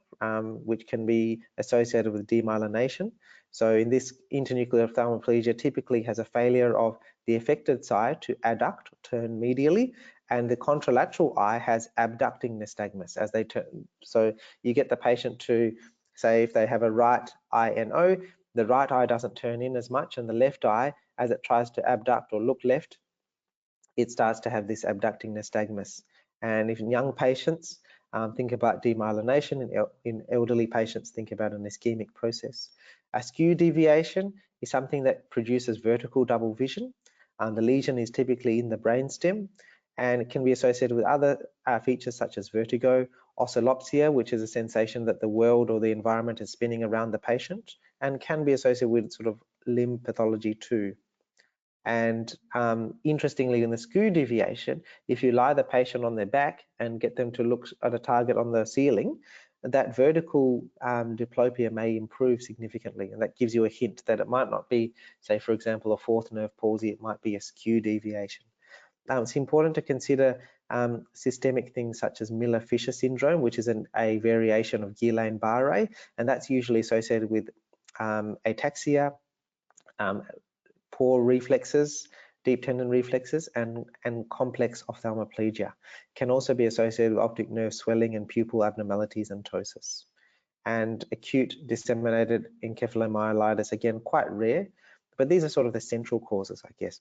C: which can be associated with demyelination? So in this internuclear ophthalmoplegia typically has a failure of the affected side to adduct, turn medially, and the contralateral eye has abducting nystagmus as they turn. So you get the patient to say if they have a right eye NO, the right eye doesn't turn in as much, and the left eye, as it tries to abduct or look left, it starts to have this abducting nystagmus. And if in young patients, think about demyelination. In elderly patients, think about an ischemic process. A skew deviation is something that produces vertical double vision. The lesion is typically in the brainstem, and it can be associated with other features such as vertigo, oscillopsia, which is a sensation that the world or the environment is spinning around the patient, and can be associated with sort of limb pathology too. And interestingly, in the skew deviation, if you lie the patient on their back and get them to look at a target on the ceiling, that vertical diplopia may improve significantly. And that gives you a hint that it might not be, say, for example, a fourth nerve palsy, it might be a skew deviation. It's important to consider systemic things such as Miller-Fisher syndrome, which is a variation of Guillain-Barré, and that's usually associated with ataxia, poor reflexes, deep tendon reflexes, and complex ophthalmoplegia. Can also be associated with optic nerve swelling and pupil abnormalities and ptosis. And acute disseminated encephalomyelitis, again, quite rare, but these are sort of the central causes, I guess.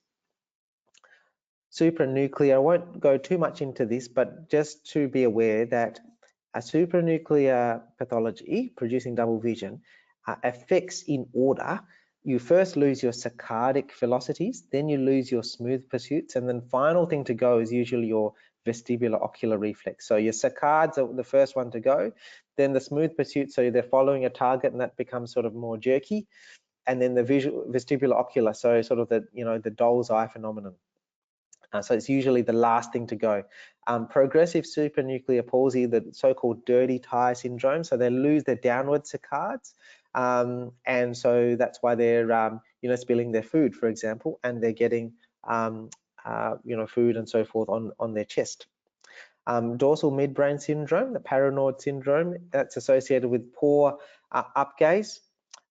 C: Supranuclear, I won't go too much into this, but just to be aware that a supranuclear pathology producing double vision affects in order. You first lose your saccadic velocities, then you lose your smooth pursuits, and then final thing to go is usually your vestibular ocular reflex. So your saccards are the first one to go, then the smooth pursuits, so they're following a target and that becomes sort of more jerky, and then the vestibular ocular, so sort of the, you know, the doll's eye phenomenon. So it's usually the last thing to go. Progressive supranuclear palsy, the so-called dirty tie syndrome, so they lose their downward saccards, and so that's why they're you know, spilling their food, for example, and they're getting you know, food and so forth on their chest. Dorsal midbrain syndrome, the paranoid syndrome, that's associated with poor upgaze,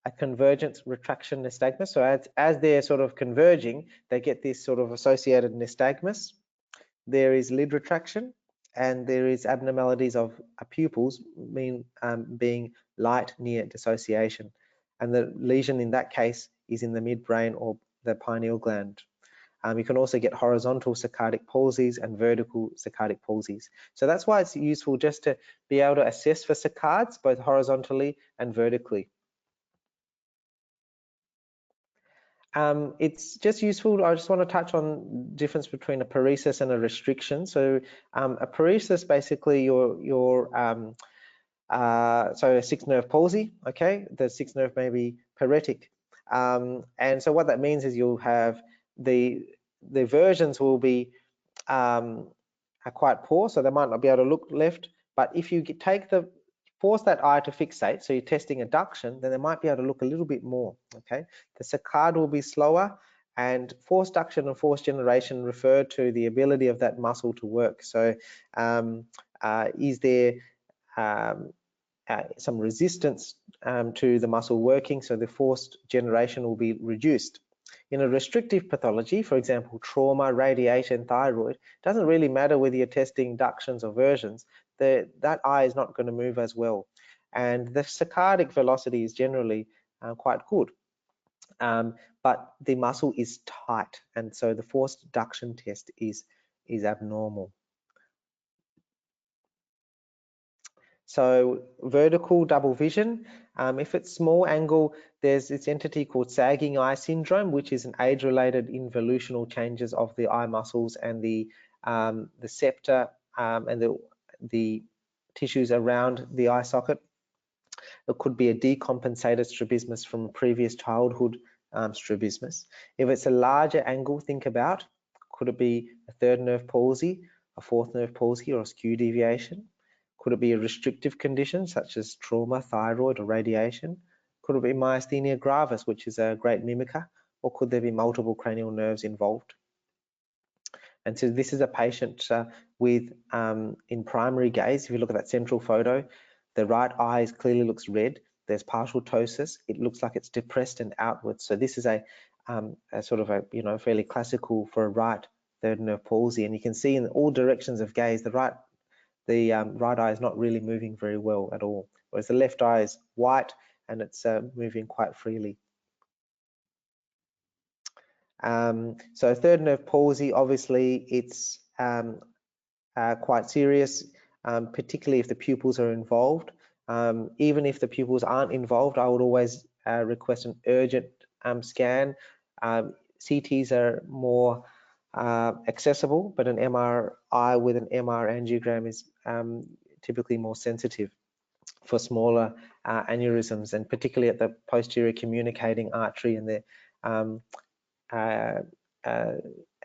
C: a convergence retraction nystagmus. So as they're sort of converging, they get this sort of associated nystagmus. There is lid retraction, and there is abnormalities of pupils being light near dissociation. And the lesion in that case is in the midbrain or the pineal gland. You can also get horizontal saccadic palsies and vertical saccadic palsies. So that's why it's useful just to be able to assess for saccards, both horizontally and vertically. It's just useful. I just want to touch on the difference between a paresis and a restriction. So a paresis, basically so a sixth nerve palsy, okay? The sixth nerve may be paretic. And so what that means is you'll have the versions will be are quite poor, so they might not be able to look left. But if you force that eye to fixate, so you're testing adduction, then they might be able to look a little bit more, okay? The saccade will be slower, And forced duction and forced generation refer to the ability of that muscle to work. So is there some resistance to the muscle working, so the forced generation will be reduced. In a restrictive pathology, for example, trauma, radiation, thyroid, it doesn't really matter whether you're testing ductions or versions, that eye is not going to move as well. And the saccadic velocity is generally quite good. But the muscle is tight, and so the forced duction test is abnormal. So vertical double vision, if it's small angle, there's this entity called sagging eye syndrome, which is an age-related involutional changes of the eye muscles and the septa and the tissues around the eye socket. It could be a decompensated strabismus from a previous childhood strabismus. If it's a larger angle, think about, could it be a third nerve palsy, a fourth nerve palsy, or a skew deviation? Could it be a restrictive condition such as trauma, thyroid, or radiation? Could it be myasthenia gravis, which is a great mimicker, or could there be multiple cranial nerves involved? And so this is a patient with, in primary gaze, if you look at that central photo, the right eye clearly looks red. There's partial ptosis. It looks like it's depressed and outwards. So this is a sort of a, fairly classical for a right third nerve palsy. And you can see in all directions of gaze, the right eye is not really moving very well at all, whereas the left eye is white and it's moving quite freely. So third nerve palsy, obviously it's quite serious, particularly if the pupils are involved. Even if the pupils aren't involved, I would always request an urgent scan. CTs are more accessible, but an MRI with an MR angiogram is typically more sensitive for smaller aneurysms, and particularly at the posterior communicating artery and the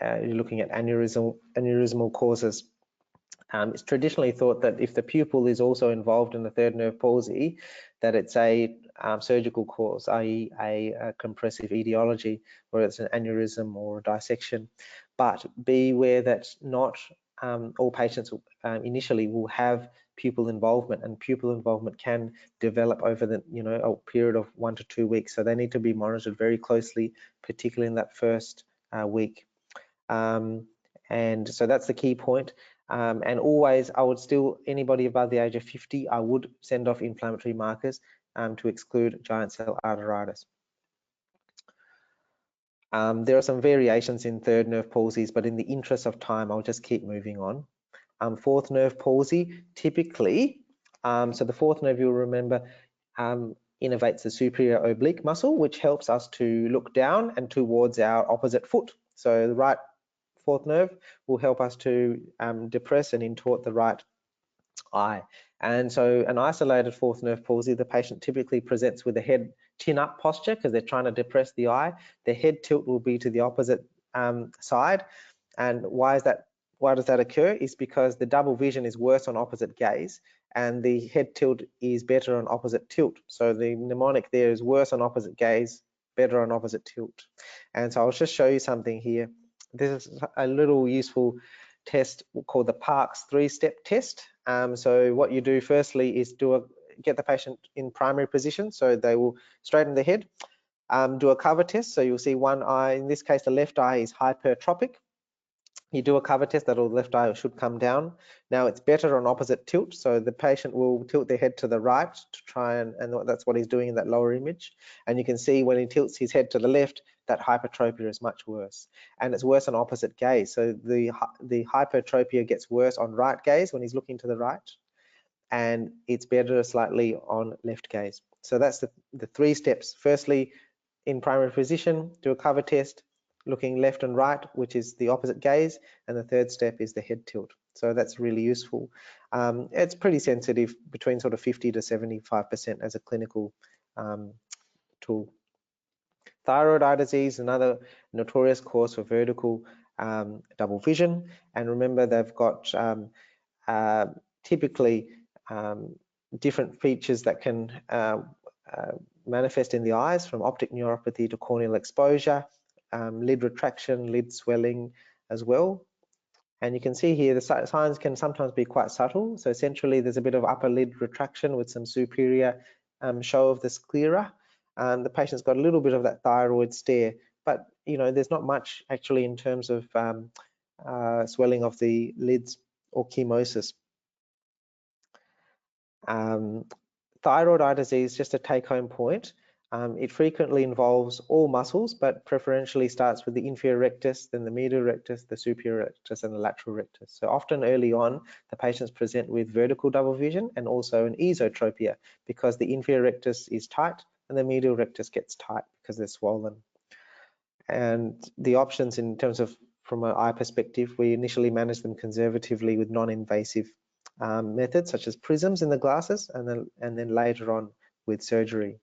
C: you're looking at aneurysmal causes. It's traditionally thought that if the pupil is also involved in the third nerve palsy, that it's a surgical cause, i.e. a compressive etiology, where it's an aneurysm or a dissection. But be aware that not all patients initially will have pupil involvement, and pupil involvement can develop over the a period of 1 to 2 weeks. So they need to be monitored very closely, particularly in that first week. And so that's the key point. And always, I would still, anybody above the age of 50, I would send off inflammatory markers to exclude giant cell arteritis. There are some variations in third nerve palsies, but in the interest of time, I'll just keep moving on. Fourth nerve palsy, typically, so the fourth nerve, you'll remember, innervates the superior oblique muscle, which helps us to look down and towards our opposite foot. So the right fourth nerve will help us to depress and intort the right eye. And so an isolated fourth nerve palsy, the patient typically presents with a head chin up posture because they're trying to depress the eye. The head tilt will be to the opposite side. And why does that occur? Is because the double vision is worse on opposite gaze and the head tilt is better on opposite tilt. So the mnemonic there is worse on opposite gaze, better on opposite tilt. And so I'll just show you something here. This is a little useful test called the Parkes 3-step test. So what you do firstly is get the patient in primary position, so they will straighten the head, do a cover test. So you'll see one eye, in this case the left eye is hypertropic. You do a cover test, that all left eye should come down. Now it's better on opposite tilt, so the patient will tilt their head to the right to try and that's what he's doing in that lower image. And you can see when he tilts his head to the left, that hypertropia is much worse. And it's worse on opposite gaze. So the hypertropia gets worse on right gaze when he's looking to the right, and it's better slightly on left gaze. So that's the 3 steps. Firstly, in primary position, do a cover test, looking left and right, which is the opposite gaze, and the 3rd step is the head tilt. So that's really useful. It's pretty sensitive, between sort of 50 to 75% as a clinical tool. Thyroid eye disease, another notorious cause for vertical double vision, and remember they've got typically different features that can manifest in the eyes, from optic neuropathy to corneal exposure, lid retraction, lid swelling as well. And you can see here the signs can sometimes be quite subtle. So centrally, there's a bit of upper lid retraction with some superior show of the sclera. The patient's got a little bit of that thyroid stare, but there's not much actually in terms of swelling of the lids or chemosis. Thyroid eye disease, just a take-home point. It frequently involves all muscles, but preferentially starts with the inferior rectus, then the medial rectus, the superior rectus, and the lateral rectus. So often early on, the patients present with vertical double vision and also an esotropia because the inferior rectus is tight and the medial rectus gets tight because they're swollen. And the options in terms of from an eye perspective, we initially manage them conservatively with non-invasive methods such as prisms in the glasses, and then later on with surgery.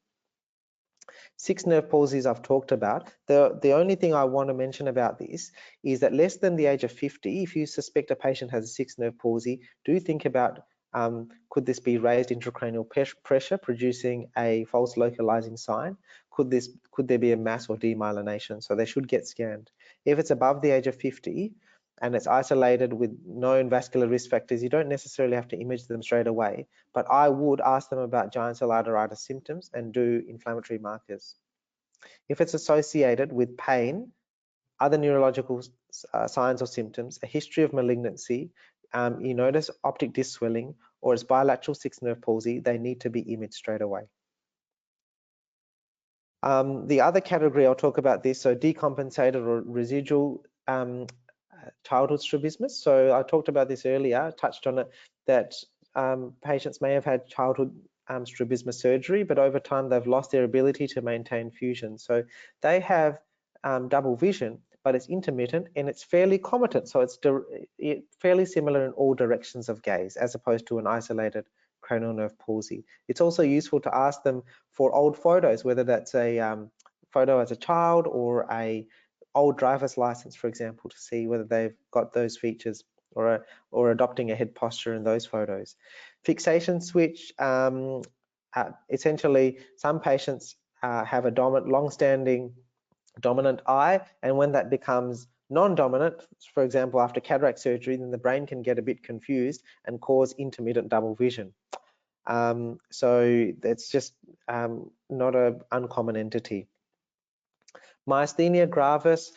C: 6 nerve palsies I've talked about. The only thing I want to mention about this is that less than the age of 50, if you suspect a patient has a 6 nerve palsy, do think about could this be raised intracranial pressure producing a false localizing sign? Could there be a mass or demyelination? So they should get scanned. If it's above the age of 50 and it's isolated with known vascular risk factors, you don't necessarily have to image them straight away, but I would ask them about giant cell arteritis symptoms and do inflammatory markers. If it's associated with pain, other neurological signs or symptoms, a history of malignancy, you notice optic disc swelling, or it's bilateral 6 nerve palsy, they need to be imaged straight away. The other category I'll talk about this, so decompensated or residual childhood strabismus. So I talked about this earlier, touched on it, that patients may have had childhood strabismus surgery, but over time they've lost their ability to maintain fusion. So they have double vision, but it's intermittent and it's fairly comitant. So it's fairly similar in all directions of gaze, as opposed to an isolated cranial nerve palsy. It's also useful to ask them for old photos, whether that's a photo as a child or a old driver's license, for example, to see whether they've got those features, or adopting a head posture in those photos. Fixation switch, essentially some patients have a long-standing dominant eye, and when that becomes non-dominant, for example, after cataract surgery, then the brain can get a bit confused and cause intermittent double vision. So that's just not an uncommon entity. Myasthenia gravis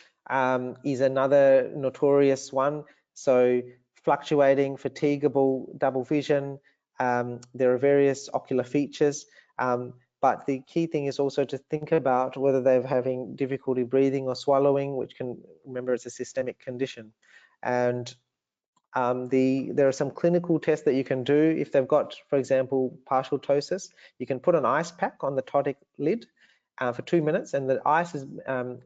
C: is another notorious one. So fluctuating, fatigable double vision. There are various ocular features, but the key thing is also to think about whether they're having difficulty breathing or swallowing, which remember, it's a systemic condition. And there are some clinical tests that you can do if they've got, for example, partial ptosis. You can put an ice pack on the ptotic lid for 2 minutes, and the ice is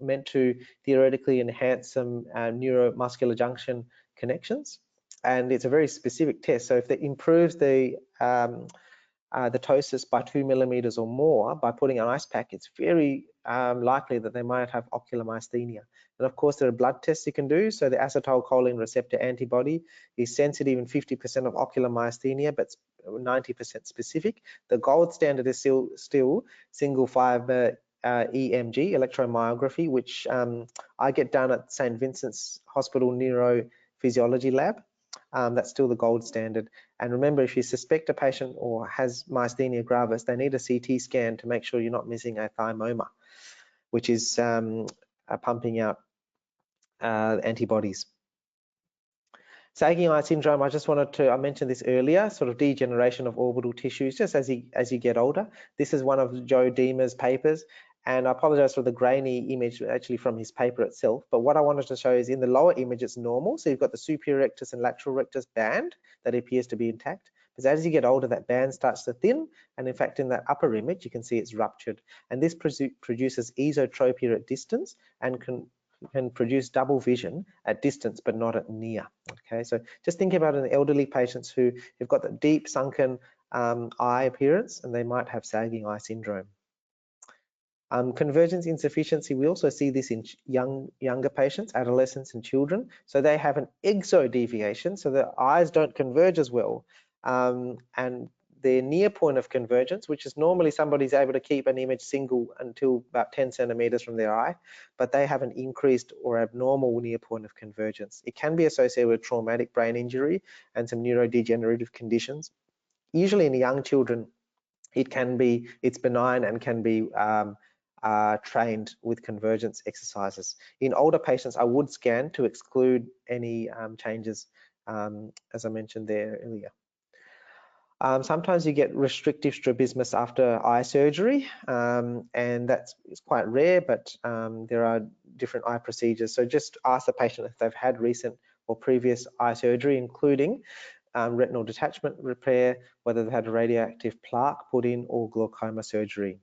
C: meant to theoretically enhance some neuromuscular junction connections, and it's a very specific test. So if it improves the ptosis by 2 millimeters or more by putting an ice pack, it's very likely that they might have ocular myasthenia. And of course, there are blood tests you can do. So the acetylcholine receptor antibody is sensitive in 50% of ocular myasthenia, but 90% specific. The gold standard is still single fiber EMG, electromyography, which I get done at St. Vincent's Hospital Neurophysiology Lab. That's still the gold standard. And remember, if you suspect a patient or has myasthenia gravis, they need a CT scan to make sure you're not missing a thymoma, which is pumping out antibodies. Sagging eye syndrome, I mentioned this earlier, sort of degeneration of orbital tissues just as you get older. This is one of Joe Deemer's papers, and I apologize for the grainy image actually from his paper itself, but what I wanted to show is in the lower image it's normal, so you've got the superior rectus and lateral rectus band that appears to be intact, but as you get older that band starts to thin, and in fact in that upper image you can see it's ruptured, and this produces esotropia at distance and can produce double vision at distance but not at near. Okay, so just think about an elderly patients who have got the deep sunken eye appearance, and they might have sagging eye syndrome. Convergence insufficiency, we also see this in younger patients, adolescents and children. So they have an exodeviation, so the eyes don't converge as well, and their near point of convergence, which is normally somebody's able to keep an image single until about 10 centimeters from their eye, but they have an increased or abnormal near point of convergence. It can be associated with traumatic brain injury and some neurodegenerative conditions. Usually in young children, it's benign and can be trained with convergence exercises. In older patients, I would scan to exclude any changes, as I mentioned there earlier. Sometimes you get restrictive strabismus after eye surgery, and it's quite rare, but there are different eye procedures. So just ask the patient if they've had recent or previous eye surgery, including retinal detachment repair, whether they've had a radioactive plaque put in, or glaucoma surgery.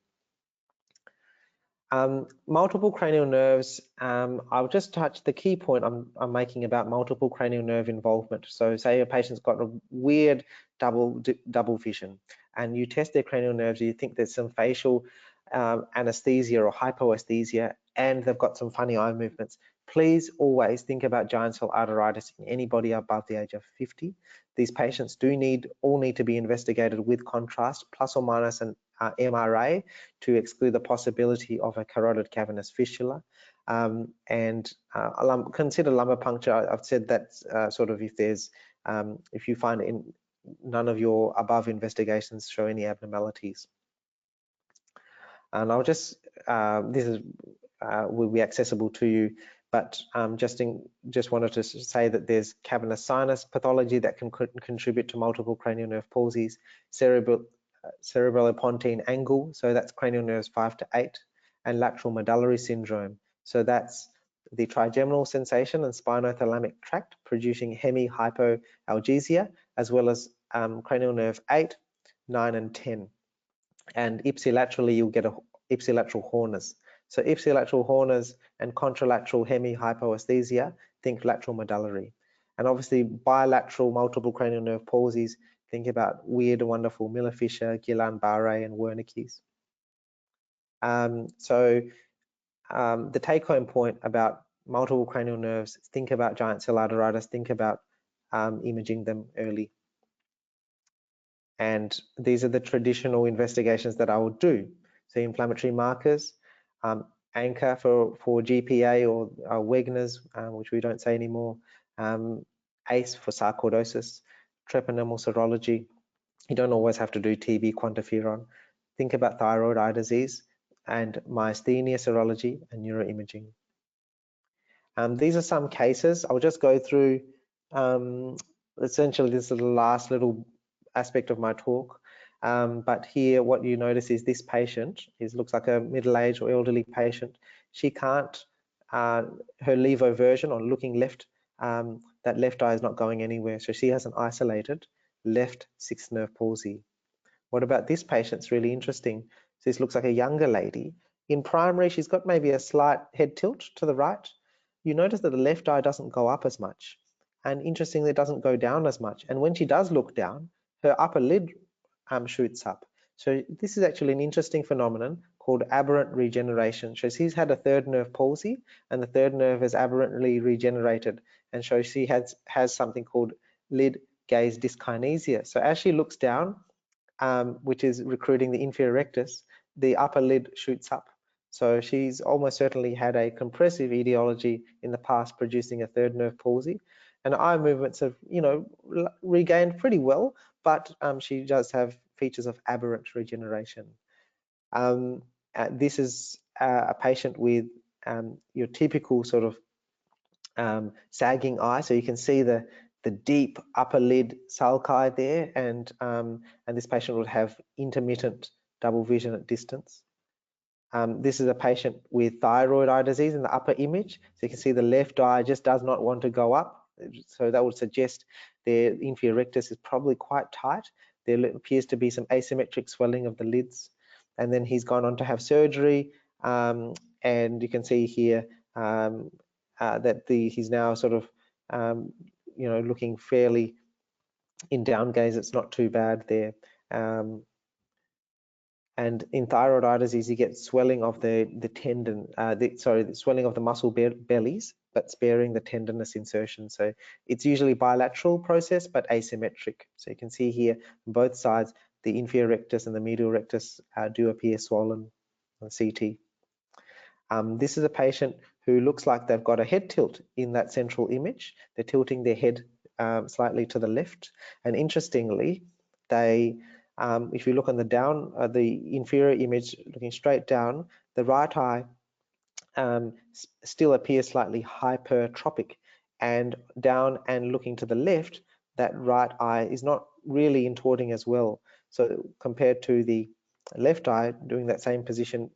C: Multiple cranial nerves, I'll just touch the key point I'm making about multiple cranial nerve involvement. So say a patient's got a weird double vision, and you test their cranial nerves, you think there's some facial anesthesia or hypoesthesia, and they've got some funny eye movements. Please always think about giant cell arteritis in anybody above the age of 50. These patients all need to be investigated with contrast, plus or minus an MRA, to exclude the possibility of a carotid cavernous fistula. Consider lumbar puncture. I've said that sort of if you find none of your above investigations show any abnormalities. And I'll just, this will be accessible to you, but just wanted to say that there's cavernous sinus pathology that can contribute to multiple cranial nerve palsies, cerebellopontine angle, so that's cranial nerves 5 to 8, and lateral medullary syndrome, so that's the trigeminal sensation and spinothalamic tract producing hemihypoalgesia, as well as cranial nerve 8, 9, and 10. And ipsilaterally, you'll get a ipsilateral horners. So ipsilateral horners and contralateral hemihypoesthesia, think lateral medullary. And obviously bilateral multiple cranial nerve palsies, think about weird and wonderful Miller-Fisher, Guillain-Barré, and Wernicke's. The take-home point about multiple cranial nerves, think about giant cell arteritis, think about imaging them early. And these are the traditional investigations that I would do. So inflammatory markers, ANCA for GPA or Wegener's, which we don't say anymore, ACE for sarcoidosis, treponemal serology. You don't always have to do TB quantiferon. Think about thyroid eye disease and myasthenia serology and neuroimaging. These are some cases. I'll just go through, essentially this is the last little aspect of my talk. But here what you notice is this patient looks like a middle-aged or elderly patient. She can't, her levoversion on looking left, that left eye is not going anywhere. So she has an isolated left sixth nerve palsy. What about this patient? It's really interesting. So this looks like a younger lady. In primary, she's got maybe a slight head tilt to the right. You notice that the left eye doesn't go up as much. And interestingly, it doesn't go down as much. And when she does look down, her upper lid shoots up. So this is actually an interesting phenomenon called aberrant regeneration. So she's had a third nerve palsy, and the third nerve is aberrantly regenerated. And so she has something called lid gaze dyskinesia. So as she looks down, which is recruiting the inferior rectus, the upper lid shoots up. So she's almost certainly had a compressive etiology in the past, producing a third nerve palsy. And eye movements have, regained pretty well, but she does have features of aberrant regeneration. This is a patient with your typical sort of sagging eye. So you can see the deep upper lid sulci there, and this patient would have intermittent double vision at distance. This is a patient with thyroid eye disease in the upper image. So you can see the left eye just does not want to go up. So that would suggest their inferior rectus is probably quite tight. There appears to be some asymmetric swelling of the lids. And then he's gone on to have surgery. And you can see here that he's now sort of, looking fairly in down gaze. It's not too bad there. And in thyroid eye disease, you get swelling of the tendon, the swelling of the muscle bellies, but sparing the tendinous insertion. So it's usually bilateral process, but asymmetric. So you can see here, both sides, the inferior rectus and the medial rectus do appear swollen on CT. This is a patient who looks like they've got a head tilt in that central image. They're tilting their head slightly to the left, and interestingly, they, if you look on the inferior image looking straight down, the right eye still appears slightly hypertropic, and down and looking to the left, that right eye is not really intorting as well. So compared to the left eye, doing that same position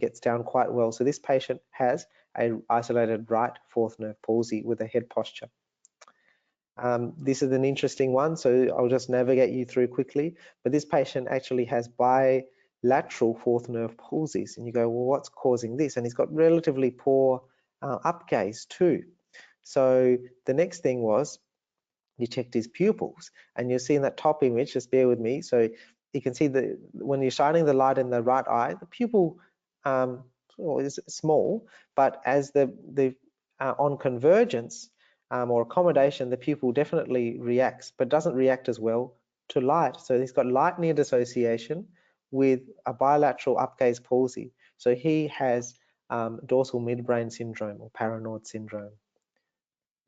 C: gets down quite well. So this patient has an isolated right fourth nerve palsy with a head posture. This is an interesting one, so I'll just navigate you through quickly. But this patient actually has bilateral fourth nerve palsies, and you go, well, what's causing this? And he's got relatively poor upgaze too. So the next thing was, you checked his pupils, and you'll see in that top image, just bear with me, so you can see that when you're shining the light in the right eye, the pupil is small, but as on convergence or accommodation, the pupil definitely reacts, but doesn't react as well to light. So he's got light near dissociation with a bilateral upgaze palsy. So he has dorsal midbrain syndrome or paranoid syndrome.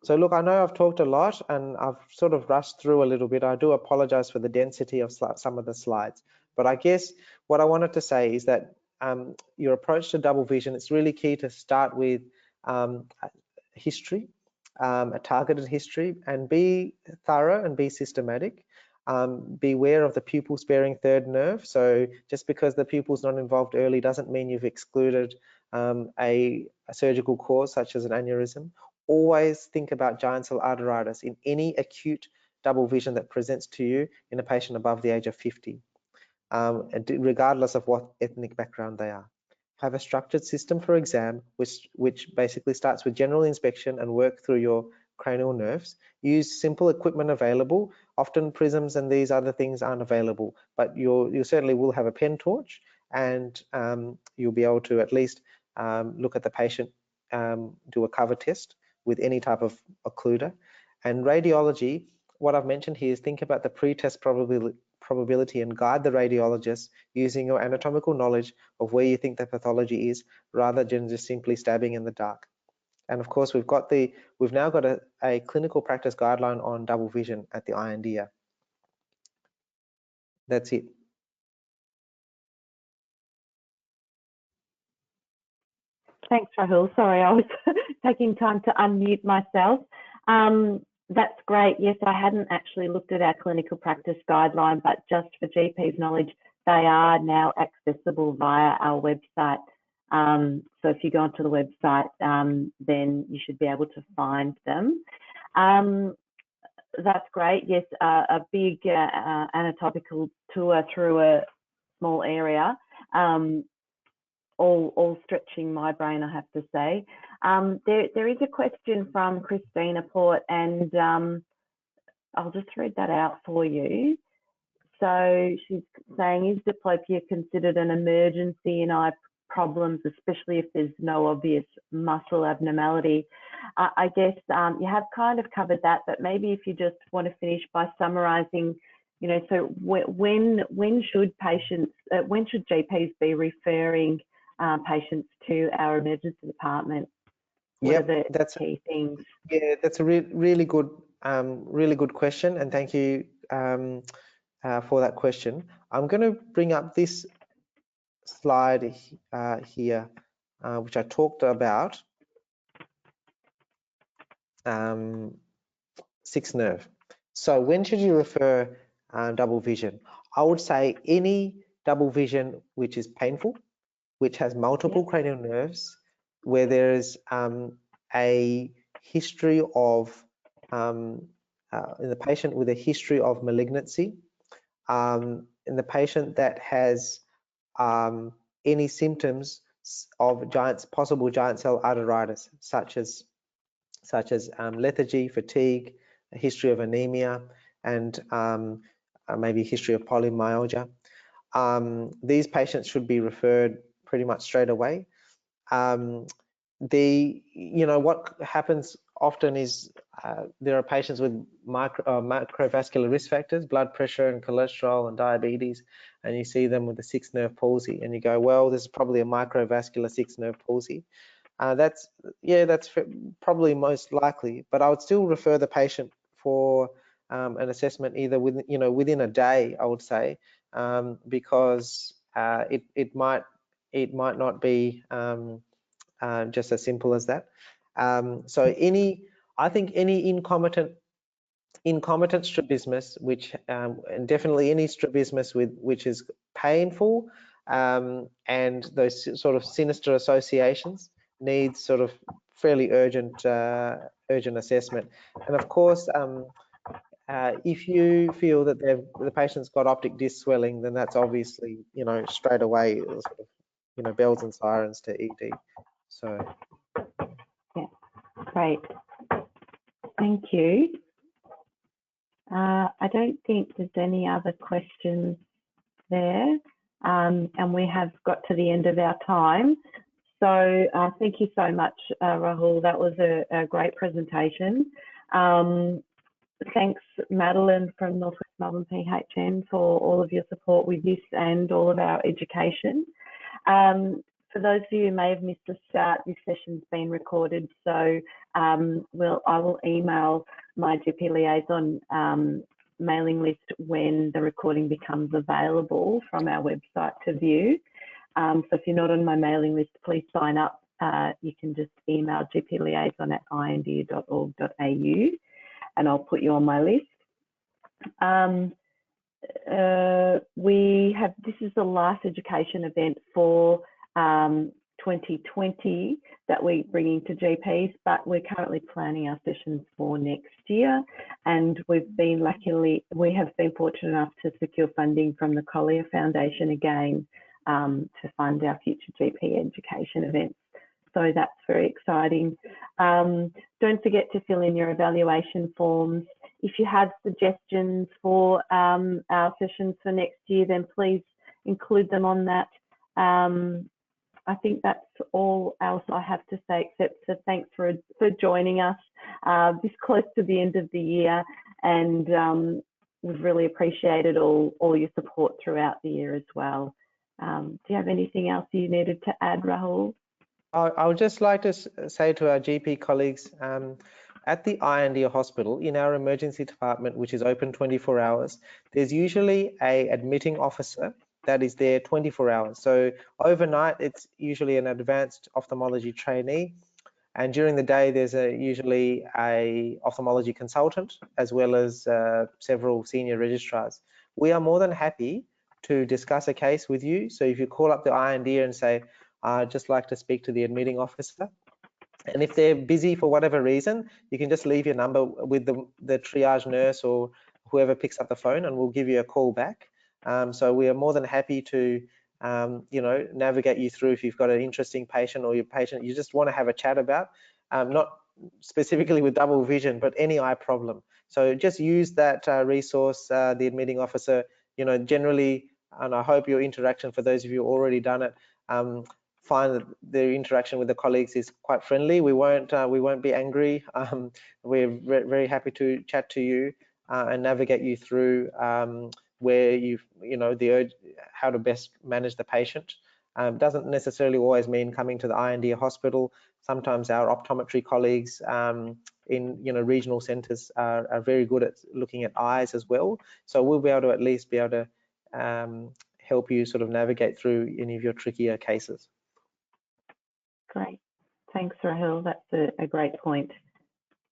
C: So look, I know I've talked a lot and I've sort of rushed through a little bit. I do apologize for the density of some of the slides, but I guess what I wanted to say is that your approach to double vision, it's really key to start with history, a targeted history, and be thorough and be systematic. Be aware of the pupil sparing third nerve. So just because the pupil's not involved early doesn't mean you've excluded a surgical cause such as an aneurysm. Always think about giant cell arteritis in any acute double vision that presents to you in a patient above the age of 50, regardless of what ethnic background they are. Have a structured system for exam, which basically starts with general inspection and work through your cranial nerves. Use simple equipment available. Often prisms and these other things aren't available, but you certainly will have a pen torch, and you'll be able to at least look at the patient, do a cover test with any type of occluder. And radiology, what I've mentioned here is think about the pre-test probability and guide the radiologist using your anatomical knowledge of where you think the pathology is, rather than just simply stabbing in the dark. And of course, we've now got a clinical practice guideline on double vision at the INDIA. That's it.
A: Thanks, Rahul. Sorry, I was taking time to unmute myself. That's great. Yes, I hadn't actually looked at our clinical practice guideline, but just for GP's knowledge, they are now accessible via our website. So if you go onto the website, then you should be able to find them. That's great. Yes, a big anatomical tour through a small area. All stretching my brain, I have to say. There is a question from Christina Port, and I'll just read that out for you. So she's saying, is diplopia considered an emergency in eye problems, especially if there's no obvious muscle abnormality? I guess you have kind of covered that, but maybe if you just want to finish by summarising, you know, so when should GPs be referring patients to our emergency department? What are the key things?
C: Yeah, that's a really good question, and thank you for that question. I'm going to bring up this slide here, which I talked about, sixth nerve. So when should you refer double vision? I would say any double vision which is painful, which has multiple cranial nerves, where there is a history of in the patient with a history of malignancy, in the patient that has any symptoms of possible giant cell arteritis, such as lethargy, fatigue, a history of anemia, and maybe a history of polymyalgia. These patients should be referred pretty much straight away. What happens often is there are patients with macrovascular risk factors, blood pressure and cholesterol and diabetes, and you see them with a 6th nerve palsy, and you go, well, this is probably a microvascular 6th nerve palsy. That's probably most likely, but I would still refer the patient for an assessment either within a day, I would say, because it might not be just as simple as that. So I think any incomitant strabismus, which and definitely any strabismus which is painful, and those sort of sinister associations, needs sort of fairly urgent assessment. And of course, if you feel that the patient's got optic disc swelling, then that's obviously, straight away sort of, bells and sirens to ED. So
A: yeah, great, thank you. I don't think there's any other questions there, and we have got to the end of our time. So thank you so much, Rahul. That was a great presentation. Thanks, Madeline from North West Melbourne PHN, for all of your support with this and all of our education. For those of you who may have missed the start, this session's been recorded, so I will email my GP liaison mailing list when the recording becomes available from our website to view. So if you're not on my mailing list, please sign up. You can just email gpliaison@ind.org.au and I'll put you on my list. This is the last education event for 2020 that we're bringing to GPs, but we're currently planning our sessions for next year, and we have been fortunate enough to secure funding from the Collier Foundation again to fund our future GP education events. So that's very exciting. Don't forget to fill in your evaluation forms. If you have suggestions for our sessions for next year, then please include them on that. I think that's all else I have to say, except to thanks for joining us this close to the end of the year, and we've really appreciated all your support throughout the year as well. Do you have anything else you needed to add, Rahul?
C: I would just like to say to our GP colleagues, at the IND hospital, in our emergency department, which is open 24 hours, there's usually an admitting officer that is there 24 hours. So overnight, it's usually an advanced ophthalmology trainee. And during the day, there's usually a ophthalmology consultant, as well as several senior registrars. We are more than happy to discuss a case with you. So if you call up the IND and say, I'd just like to speak to the admitting officer, and if they're busy for whatever reason, you can just leave your number with the triage nurse or whoever picks up the phone, and we'll give you a call back. So we are more than happy to navigate you through if you've got an interesting patient, or your patient you just want to have a chat about, not specifically with double vision, but any eye problem. So just use that resource, the admitting officer. Generally, and I hope your interaction, for those of you who already done it, find that the interaction with the colleagues is quite friendly. We won't be angry. We're very happy to chat to you and navigate you through where how to best manage the patient. Doesn't necessarily always mean coming to the IND hospital. Sometimes our optometry colleagues in regional centres are very good at looking at eyes as well. So we'll be able to at least be able to help you sort of navigate through any of your trickier cases.
A: Great, thanks, Rahul. That's a great point.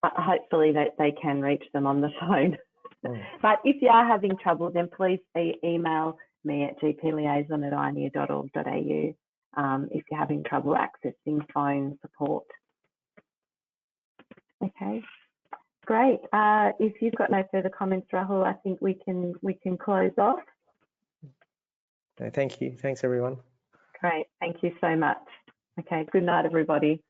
A: Hopefully they can reach them on the phone. But if you are having trouble, then please email me at gpliaison@ind.org.au if you're having trouble accessing phone support. Okay, great. If you've got no further comments, Rahul, I think we can close off.
C: Thank you. Thanks, everyone.
A: Great. Thank you so much. Okay. Good night, everybody.